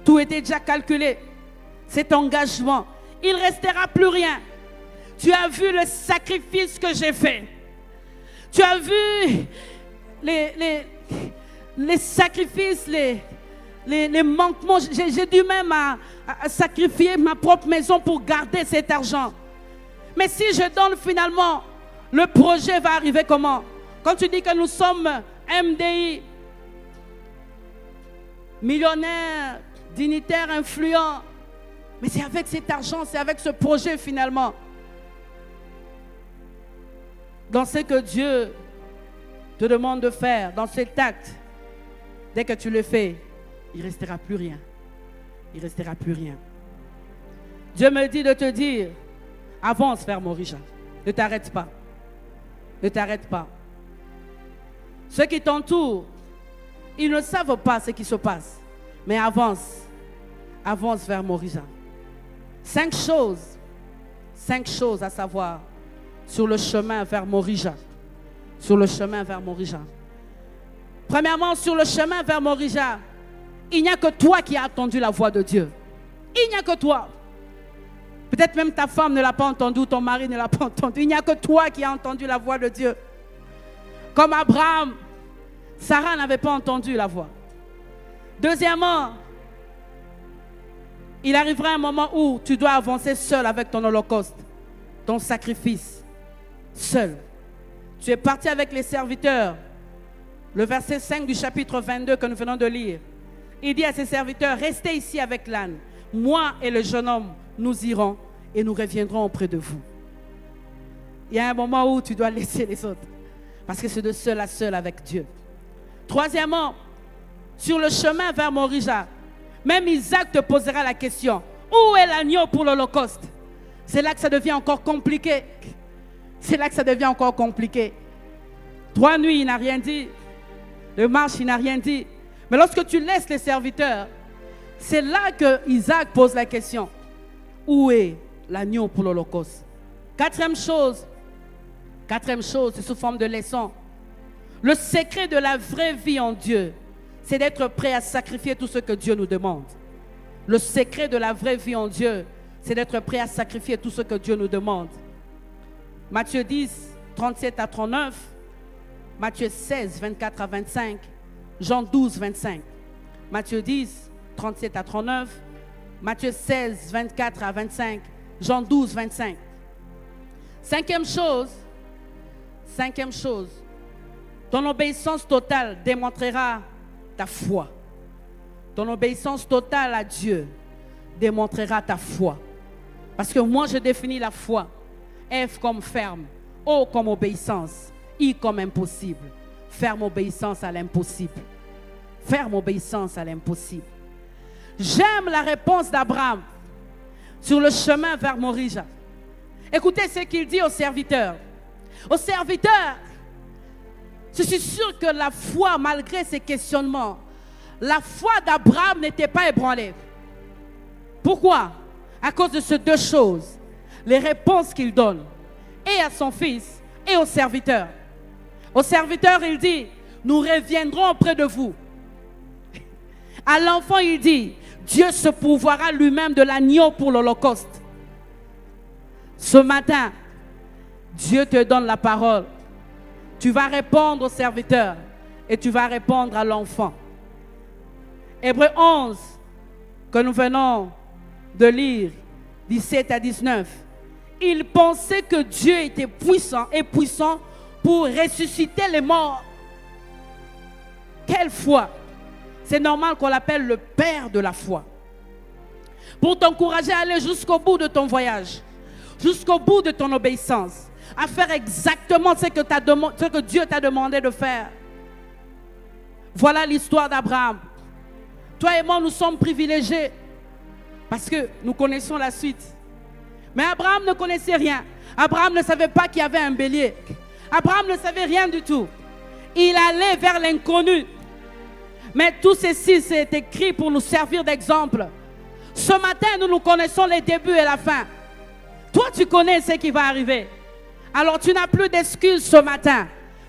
Tout était déjà calculé. Cet engagement. Il ne restera plus rien. Tu as vu le sacrifice que j'ai fait. Tu as vu les sacrifices, les manquements. J'ai dû même à sacrifier ma propre maison pour garder cet argent. Mais si je donne finalement, le projet va arriver comment? Quand tu dis que nous sommes MDI, millionnaires, dignitaires, influents, mais c'est avec cet argent, c'est avec ce projet finalement. Dans ce que Dieu te demande de faire, dans cet acte, dès que tu le fais, il ne restera plus rien. Il ne restera plus rien. Dieu me dit de te dire, avance vers Morija. Ne t'arrête pas. Ne t'arrête pas. Ceux qui t'entourent, ils ne savent pas ce qui se passe. Mais avance. Avance vers Morija. 5 choses à savoir sur le chemin vers Morija. Sur le chemin vers Morija. Premièrement, sur le chemin vers Morija, il n'y a que toi qui as entendu la voix de Dieu. Il n'y a que toi. Peut-être même ta femme ne l'a pas entendu, ton mari ne l'a pas entendu. Il n'y a que toi qui as entendu la voix de Dieu. Comme Abraham, Sarah n'avait pas entendu la voix. Deuxièmement, il arrivera un moment où tu dois avancer seul avec ton holocauste, ton sacrifice, seul. Tu es parti avec les serviteurs. Le verset 5 du chapitre 22 que nous venons de lire. Il dit à ses serviteurs, restez ici avec l'âne. Moi et le jeune homme, nous irons et nous reviendrons auprès de vous. Il y a un moment où tu dois laisser les autres. Parce que c'est de seul à seul avec Dieu. Troisièmement, sur le chemin vers Morija, même Isaac te posera la question, où est l'agneau pour l'holocauste? C'est là que ça devient encore compliqué. C'est là que ça devient encore compliqué. 3 nuits, il n'a rien dit. de marche, il n'a rien dit. Mais lorsque tu laisses les serviteurs, c'est là que Isaac pose la question. Où est l'agneau pour l'Holocauste? Quatrième chose, c'est sous forme de leçon. Le secret de la vraie vie en Dieu, c'est d'être prêt à sacrifier tout ce que Dieu nous demande. Le secret de la vraie vie en Dieu, c'est d'être prêt à sacrifier tout ce que Dieu nous demande. Matthieu 10, 37 à 39, Matthieu 16, 24 à 25, Jean 12, 25. Matthieu 10, 37 à 39, Matthieu 16, 24 à 25, Jean 12, 25. Cinquième chose, ton obéissance totale démontrera ta foi. Ton obéissance totale à Dieu démontrera ta foi. Parce que moi, je définis la foi. F comme ferme, O comme obéissance, I comme impossible. Ferme obéissance à l'impossible. Ferme obéissance à l'impossible. J'aime la réponse d'Abraham sur le chemin vers Morija. Écoutez ce qu'il dit aux serviteurs. Aux serviteurs, je suis sûr que la foi, malgré ses questionnements, la foi d'Abraham n'était pas ébranlée. Pourquoi? À cause de ces deux choses. Les réponses qu'il donne, et à son fils, et aux serviteurs. Aux serviteurs, il dit, nous reviendrons auprès de vous. À l'enfant, il dit, Dieu se pourvoira lui-même de l'agneau pour l'Holocauste. Ce matin, Dieu te donne la parole. Tu vas répondre aux serviteurs et tu vas répondre à l'enfant. Hébreux 11, que nous venons de lire, 17 à 19. Il pensait que Dieu était puissant et puissant pour ressusciter les morts. Quelle foi! C'est normal qu'on l'appelle le père de la foi. Pour t'encourager à aller jusqu'au bout de ton voyage, jusqu'au bout de ton obéissance, à faire exactement ce que Dieu t'a demandé de faire. Voilà l'histoire d'Abraham. Toi et moi, nous sommes privilégiés parce que nous connaissons la suite. Mais Abraham ne connaissait rien. Abraham ne savait pas qu'il y avait un bélier. Abraham ne savait rien du tout. Il allait vers l'inconnu. Mais tout ceci, c'est écrit pour nous servir d'exemple. Ce matin, nous connaissons les débuts et la fin. Toi, tu connais ce qui va arriver. Alors, tu n'as plus d'excuses ce matin.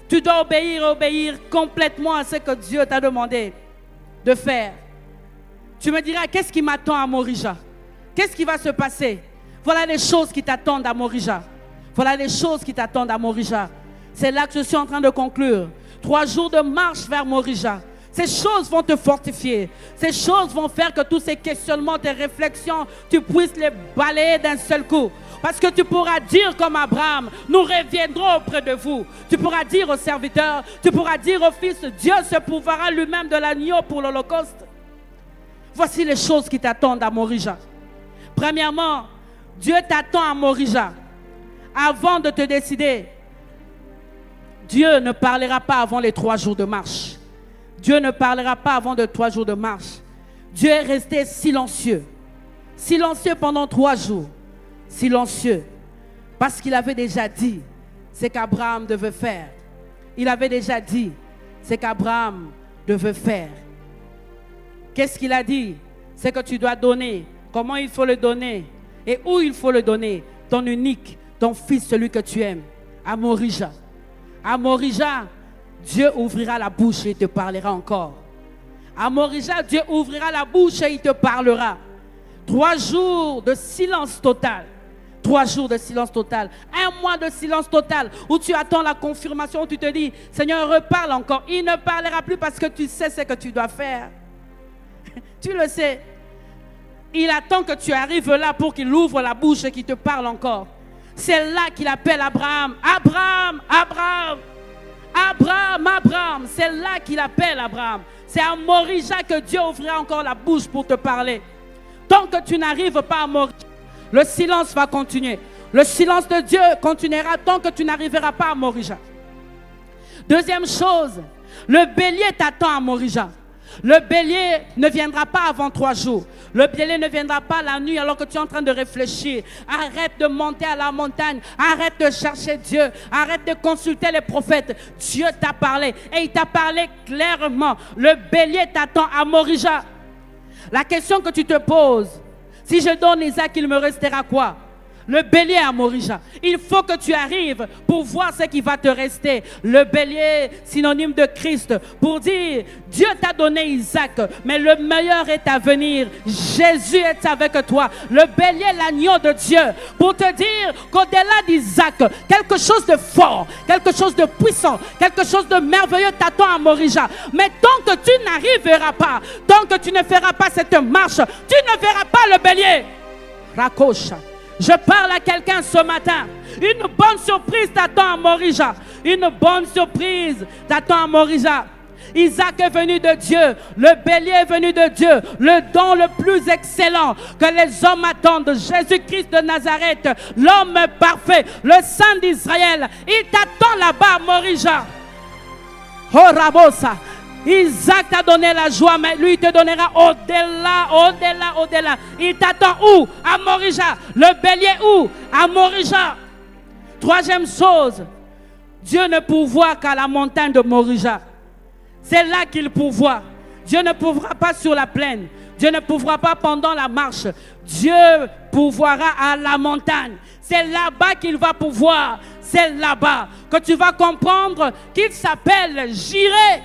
Tu dois obéir complètement à ce que Dieu t'a demandé de faire. Tu me diras, qu'est-ce qui m'attend à Morija? Qu'est-ce qui va se passer? Voilà les choses qui t'attendent à Morija. Voilà les choses qui t'attendent à Morija. C'est là que je suis en train de conclure. 3 jours de marche vers Morija. Ces choses vont te fortifier. Ces choses vont faire que tous ces questionnements, tes réflexions, tu puisses les balayer d'un seul coup. Parce que tu pourras dire comme Abraham, nous reviendrons auprès de vous. Tu pourras dire aux serviteurs, tu pourras dire aux fils, Dieu se pourvoira lui-même de l'agneau pour l'Holocauste. Voici les choses qui t'attendent à Morija. Premièrement, Dieu t'attend à Morija. Avant de te décider, Dieu ne parlera pas avant les 3 jours de marche. Dieu ne parlera pas avant de 3 jours de marche. Dieu est resté silencieux. Silencieux pendant 3 jours. Silencieux. Parce qu'il avait déjà dit ce qu'Abraham devait faire. Il avait déjà dit ce qu'Abraham devait faire. Qu'est-ce qu'il a dit? C'est que tu dois donner. Comment il faut le donner? Et où il faut le donner? Ton unique, ton fils, celui que tu aimes. À Morija. À Morija, Dieu ouvrira la bouche et il te parlera encore. À Morija, Dieu ouvrira la bouche et il te parlera. 3 jours de silence total. 3 jours de silence total. 1 mois de silence total où tu attends la confirmation, où tu te dis, Seigneur, reparle encore. Il ne parlera plus parce que tu sais ce que tu dois faire. Tu le sais. Il attend que tu arrives là pour qu'il ouvre la bouche et qu'il te parle encore. C'est là qu'il appelle Abraham. Abraham, Abraham. Abraham, Abraham. C'est là qu'il appelle Abraham. C'est à Morija que Dieu ouvrira encore la bouche pour te parler. Tant que tu n'arrives pas à Morija, le silence va continuer. Le silence de Dieu continuera tant que tu n'arriveras pas à Morija. Deuxième chose, le bélier t'attend à Morija. Le bélier ne viendra pas avant 3 jours. Le bélier ne viendra pas la nuit alors que tu es en train de réfléchir. Arrête de monter à la montagne. Arrête de chercher Dieu. Arrête de consulter les prophètes. Dieu t'a parlé et il t'a parlé clairement. Le bélier t'attend à Morija. La question que tu te poses, si je donne Isaac, il me restera quoi? Le bélier à Morija. Il faut que tu arrives pour voir ce qui va te rester. Le bélier, synonyme de Christ, pour dire, Dieu t'a donné Isaac, mais le meilleur est à venir. Jésus est avec toi. Le bélier, l'agneau de Dieu, pour te dire qu'au-delà d'Isaac, quelque chose de fort, quelque chose de puissant, quelque chose de merveilleux t'attend à Morija. Mais tant que tu n'arriveras pas, tant que tu ne feras pas cette marche, tu ne verras pas le bélier. Raccroche. Je parle à quelqu'un ce matin. Une bonne surprise t'attend à Morija. Une bonne surprise t'attend à Morija. Isaac est venu de Dieu. Le bélier est venu de Dieu. Le don le plus excellent que les hommes attendent. Jésus-Christ de Nazareth. L'homme parfait. Le Saint d'Israël. Il t'attend là-bas à Morija. Oh Rabosa. Isaac t'a donné la joie, mais lui te donnera au-delà. Il t'attend où? À Morija. Le bélier où? À Morija. Troisième chose, Dieu ne pourvoit qu'à la montagne de Morija. C'est là qu'il pourvoit. Dieu ne pourvoira pas sur la plaine. Dieu ne pourvoira pas pendant la marche. Dieu pourvoira à la montagne. C'est là-bas qu'il va pourvoir. C'est là-bas que tu vas comprendre qu'il s'appelle Jireh.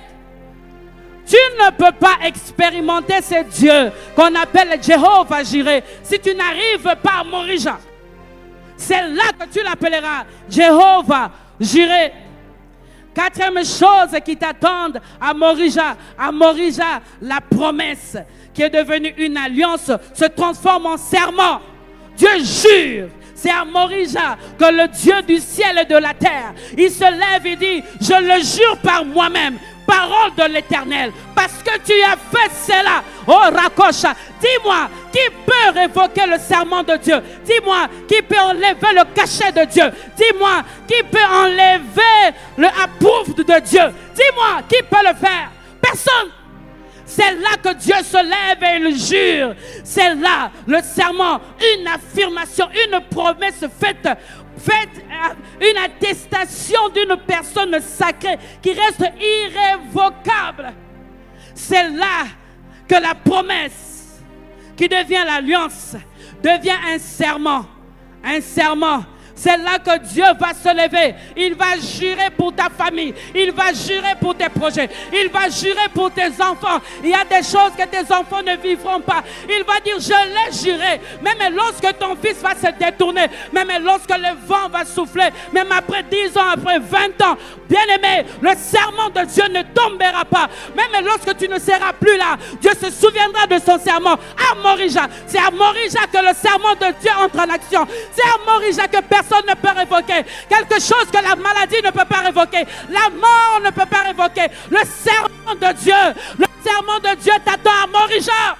Tu ne peux pas expérimenter ce Dieu qu'on appelle Jéhovah Jireh si tu n'arrives pas à Morija. C'est là que tu l'appelleras Jéhovah Jireh. Quatrième chose qui t'attendent à Morija. À Morija, la promesse qui est devenue une alliance se transforme en serment. Dieu jure. C'est à Morija que le Dieu du ciel et de la terre, il se lève et dit, je le jure par moi-même, parole de l'Éternel, parce que tu as fait cela. Oh Rakosha, dis-moi, qui peut révoquer le serment de Dieu? Dis-moi, qui peut enlever le cachet de Dieu? Dis-moi, qui peut enlever le approuve de Dieu? Dis-moi, qui peut le faire? Personne. C'est là que Dieu se lève et il jure. C'est là le serment, une affirmation, une promesse faite, une attestation d'une personne sacrée qui reste irrévocable. C'est là que la promesse qui devient l'alliance devient un serment. Un serment. C'est là que Dieu va se lever. Il va jurer pour ta famille. Il va jurer pour tes projets. Il va jurer pour tes enfants. Il y a des choses que tes enfants ne vivront pas. Il va dire, je l'ai juré. Même lorsque ton fils va se détourner, même lorsque le vent va souffler, même après 10 ans, après 20 ans, bien-aimé, le serment de Dieu ne tombera pas. Même lorsque tu ne seras plus là, Dieu se souviendra de son serment. À Morija, c'est à Morija que le serment de Dieu entre en action. C'est à Morija que personne ne peut révoquer. Quelque chose que la maladie ne peut pas révoquer. La mort ne peut pas révoquer. Le serment de Dieu. Le serment de Dieu t'attend à Morija.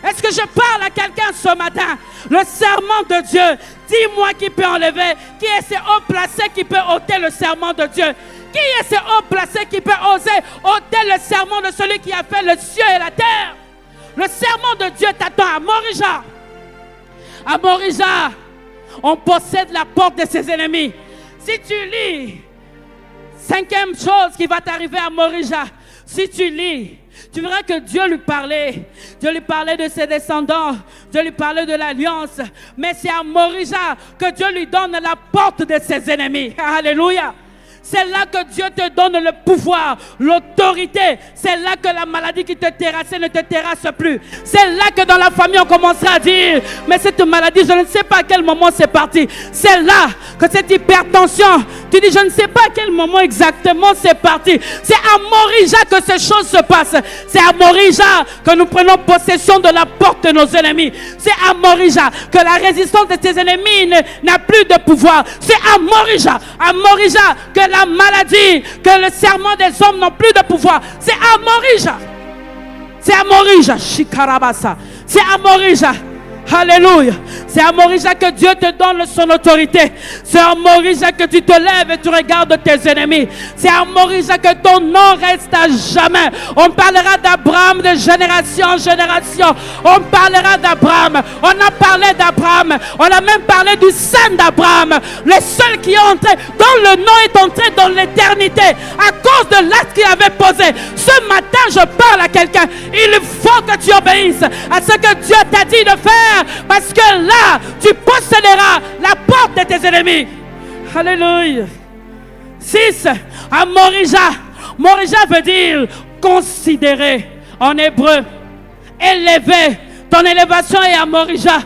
Est-ce que je parle à quelqu'un ce matin? Le serment de Dieu. Dis-moi qui peut enlever. Qui est ce haut placé qui peut ôter le serment de Dieu? Qui est ce haut placé qui peut oser ôter le serment de celui qui a fait le ciel et la terre? Le serment de Dieu t'attend à Morija. À Morija, on possède la porte de ses ennemis. Si tu lis, cinquième chose qui va t'arriver à Morija, si tu lis, tu verras que Dieu lui parlait. Dieu lui parlait de ses descendants. Dieu lui parlait de l'alliance. Mais c'est à Morija que Dieu lui donne la porte de ses ennemis. Alléluia. C'est là que Dieu te donne le pouvoir, l'autorité. C'est là que la maladie qui te terrassait ne te terrasse plus. C'est là que dans la famille on commencera à dire, mais cette maladie, je ne sais pas à quel moment c'est parti. C'est là que cette hypertension, tu dis, je ne sais pas à quel moment exactement c'est parti. C'est à Morija que ces choses se passent. C'est à Morija que nous prenons possession de la porte de nos ennemis. C'est à Morija que la résistance de tes ennemis n'a plus de pouvoir. C'est à Morija que la maladie, que le serment des hommes n'ont plus de pouvoir. C'est à Morija. C'est à Morija. Shikarabasa. C'est à Morija. Alléluia. C'est à Morija que Dieu te donne son autorité. C'est à Morija que tu te lèves et tu regardes tes ennemis. C'est à Morija que ton nom reste à jamais. On parlera d'Abraham de génération en génération. On parlera d'Abraham. On a parlé d'Abraham. On a même parlé du sein d'Abraham. Le seul qui est entré, dont le nom est entré dans l'éternité à cause de l'acte qu'il avait posé. Ce matin, je parle à quelqu'un. Il faut que tu obéisses à ce que Dieu t'a dit de faire. Parce que là, tu posséderas la porte de tes ennemis. Alléluia. 6. À Morija. Morija veut dire considérer en hébreu. Élever. Ton élévation est à Morija.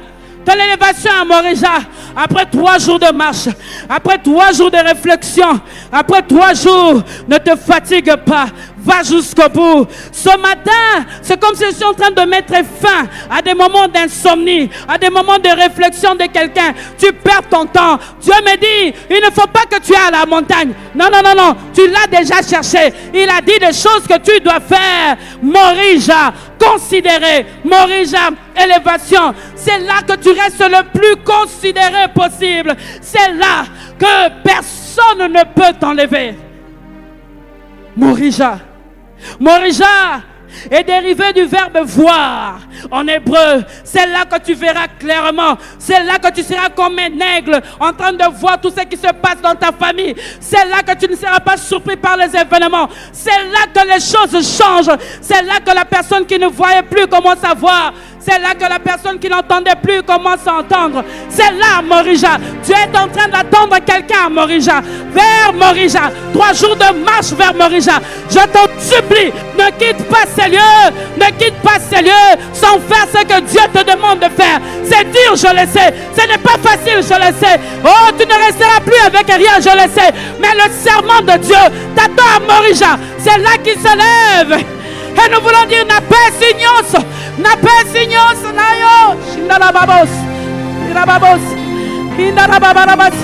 Ton élévation à Morija. Après 3 jours de marche, après 3 jours de réflexion, après 3 jours, ne te fatigue pas. Va jusqu'au bout. Ce matin, c'est comme si je suis en train de mettre fin à des moments d'insomnie, à des moments de réflexion de quelqu'un. Tu perds ton temps. Dieu me dit, il ne faut pas que tu ailles à la montagne. Non, non, non, non. Tu l'as déjà cherché. Il a dit des choses que tu dois faire. Morija, considérer. Morija, élévation. C'est là que tu restes le plus considéré possible. C'est là que personne ne peut t'enlever. Morija. Morija est dérivé du verbe voir en hébreu. C'est là que tu verras clairement. C'est là que tu seras comme un aigle en train de voir tout ce qui se passe dans ta famille. C'est là que tu ne seras pas surpris par les événements. C'est là que les choses changent. C'est là que la personne qui ne voyait plus commence à voir. C'est là que la personne qui n'entendait plus commence à entendre. C'est là, Morija. Tu es en train d'attendre quelqu'un à Morija. Vers Morija. 3 jours de marche vers Morija. Je t'en supplie, ne quitte pas ces lieux. Ne quitte pas ces lieux sans faire ce que Dieu te demande de faire. C'est dur, je le sais. Ce n'est pas facile, je le sais. Oh, tu ne resteras plus avec rien, je le sais. Mais le serment de Dieu t'attend à Morija. C'est là qu'il se lève. Et nous voulons dire, n'a pas signos. N'a pas signos. Nayo. Shindarababos. Irababos. Indarababarabas.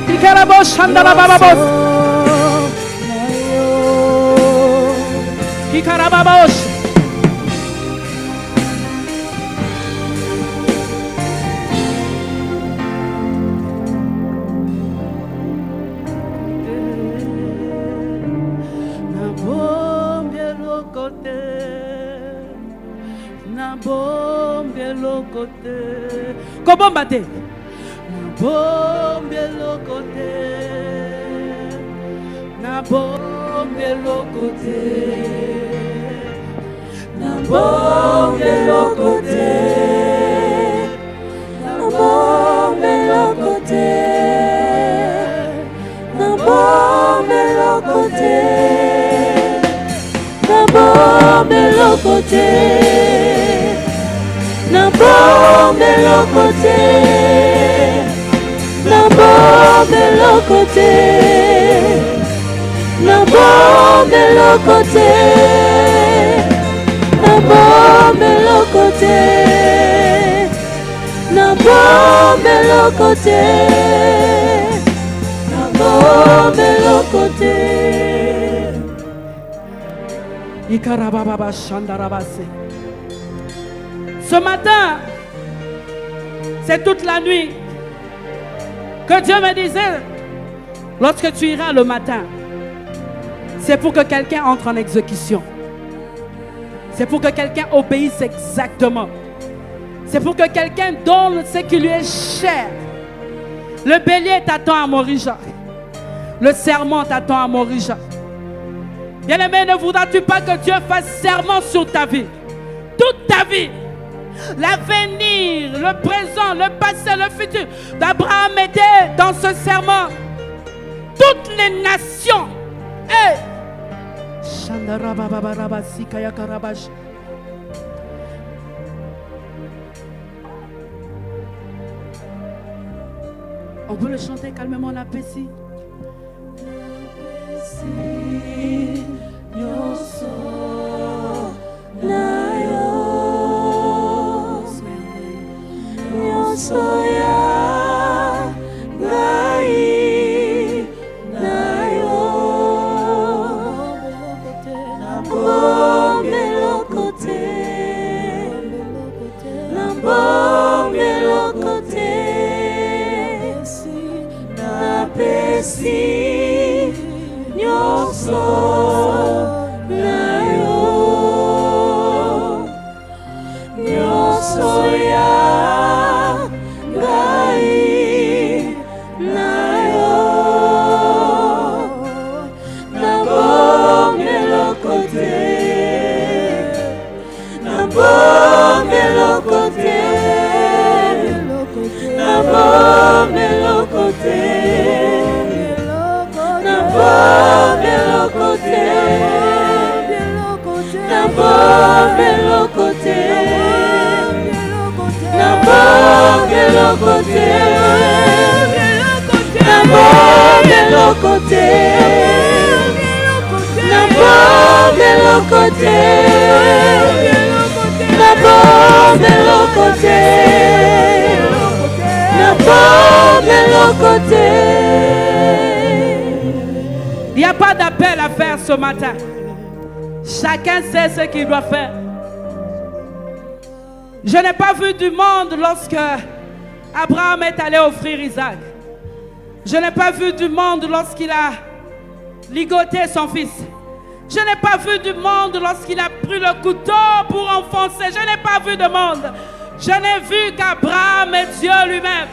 Ikarabos. Shandarababos. Ikarababos. Comment battre? Na bombe lo côté. Na bombe lo côté. Na bombe lo côté. Na bombe lo côté. Na bombe lo côté. Na bombe lo côté. Na bombe lo côté. Na bombe lo côté. Na bombe lo côté. Na bombe lo côté. Na bombe lo côté. Na bombe lo côté. Ikarababa Shandarabase. Ce matin, c'est toute la nuit que Dieu me disait, lorsque tu iras le matin, c'est pour que quelqu'un entre en exécution. C'est pour que quelqu'un obéisse exactement. C'est pour que quelqu'un donne ce qui lui est cher. Le bélier t'attend à Morija. Le serment t'attend à Morija. Bien-aimé, ne voudras-tu pas que Dieu fasse serment sur ta vie? Toute ta vie. L'avenir, le présent, le passé, le futur d'Abraham était dans ce serment. Toutes les nations. Hey. On peut le chanter calmement, la paix si. Soya gai nayo na bombe lo côté na bombe Pesi nyonso na yo, nyonso ya ngai na yo, na bomeloko te, na bomeloko te, na bomeloko te, na bomeloko te, na bomeloko te, na bomeloko te, na bomeloko te, na bomeloko te, na bomeloko te, na bomeloko te. Il n'y a pas d'appel à faire ce matin. Chacun sait ce qu'il doit faire. Je n'ai pas vu du monde lorsque Abraham est allé offrir Isaac. Je n'ai pas vu du monde lorsqu'il a ligoté son fils. Je n'ai pas vu du monde lorsqu'il a pris le couteau pour enfoncer. Je n'ai pas vu de monde. Je n'ai vu qu'Abraham est Dieu lui-même.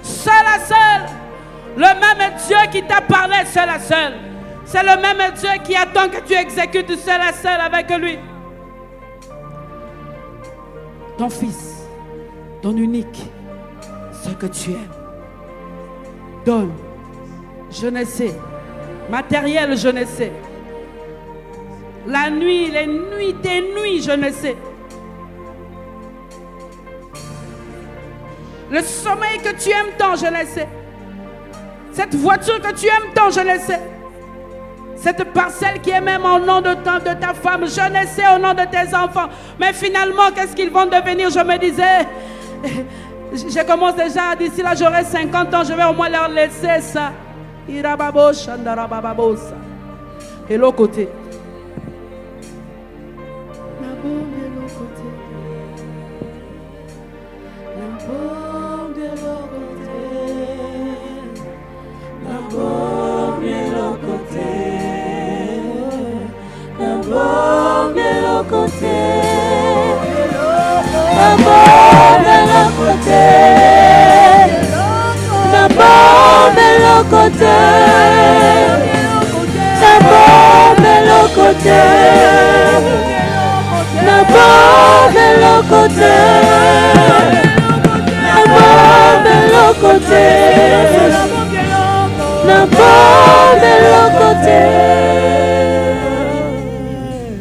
Seul à seul. Le même Dieu qui t'a parlé seul à seul. C'est le même Dieu qui attend que tu exécutes seul à seul avec lui. Ton fils, ton unique, ce que tu aimes. Donne. Je ne sais. Matériel, je ne sais. La nuit, les nuits, tes nuits, je ne sais. Le sommeil que tu aimes tant, je le sais. Cette voiture que tu aimes tant, je le sais. Cette parcelle qui est même au nom de ta femme, je le sais, au nom de tes enfants. Mais finalement, qu'est-ce qu'ils vont devenir? Je me disais, je commence déjà, d'ici là, j'aurai 50 ans, je vais au moins leur laisser ça. Et l'autre côté.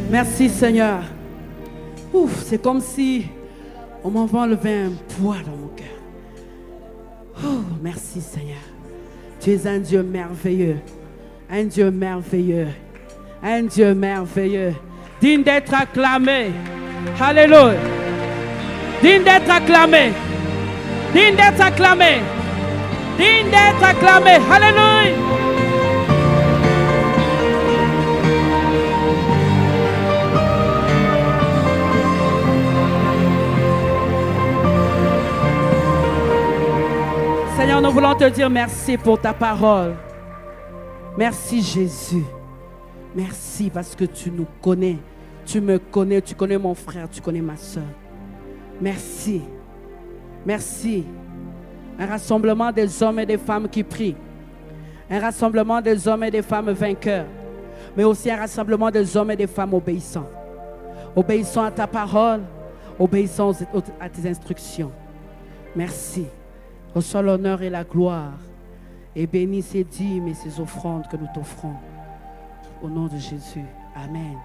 Merci Seigneur. Ouf, c'est comme si on m'avait enlevé un poids dans mon cœur. Oh, merci Seigneur. Tu es un Dieu merveilleux. Un Dieu merveilleux. Un Dieu merveilleux. Digne d'être acclamé. Alléluia. Digne d'être acclamé. Digne d'être acclamé. Digne d'être acclamé. Alléluia. Seigneur, nous voulons te dire merci pour ta parole. Merci Jésus. Merci parce que tu nous connais. Tu me connais, tu connais mon frère, tu connais ma soeur. Merci. Merci. Un rassemblement des hommes et des femmes qui prient. Un rassemblement des hommes et des femmes vainqueurs. Mais aussi un rassemblement des hommes et des femmes obéissants. Obéissant à ta parole. Obéissant à tes instructions. Merci. Reçois l'honneur et la gloire. Et bénis ces dîmes et ces offrandes que nous t'offrons. Au nom de Jésus. Amen.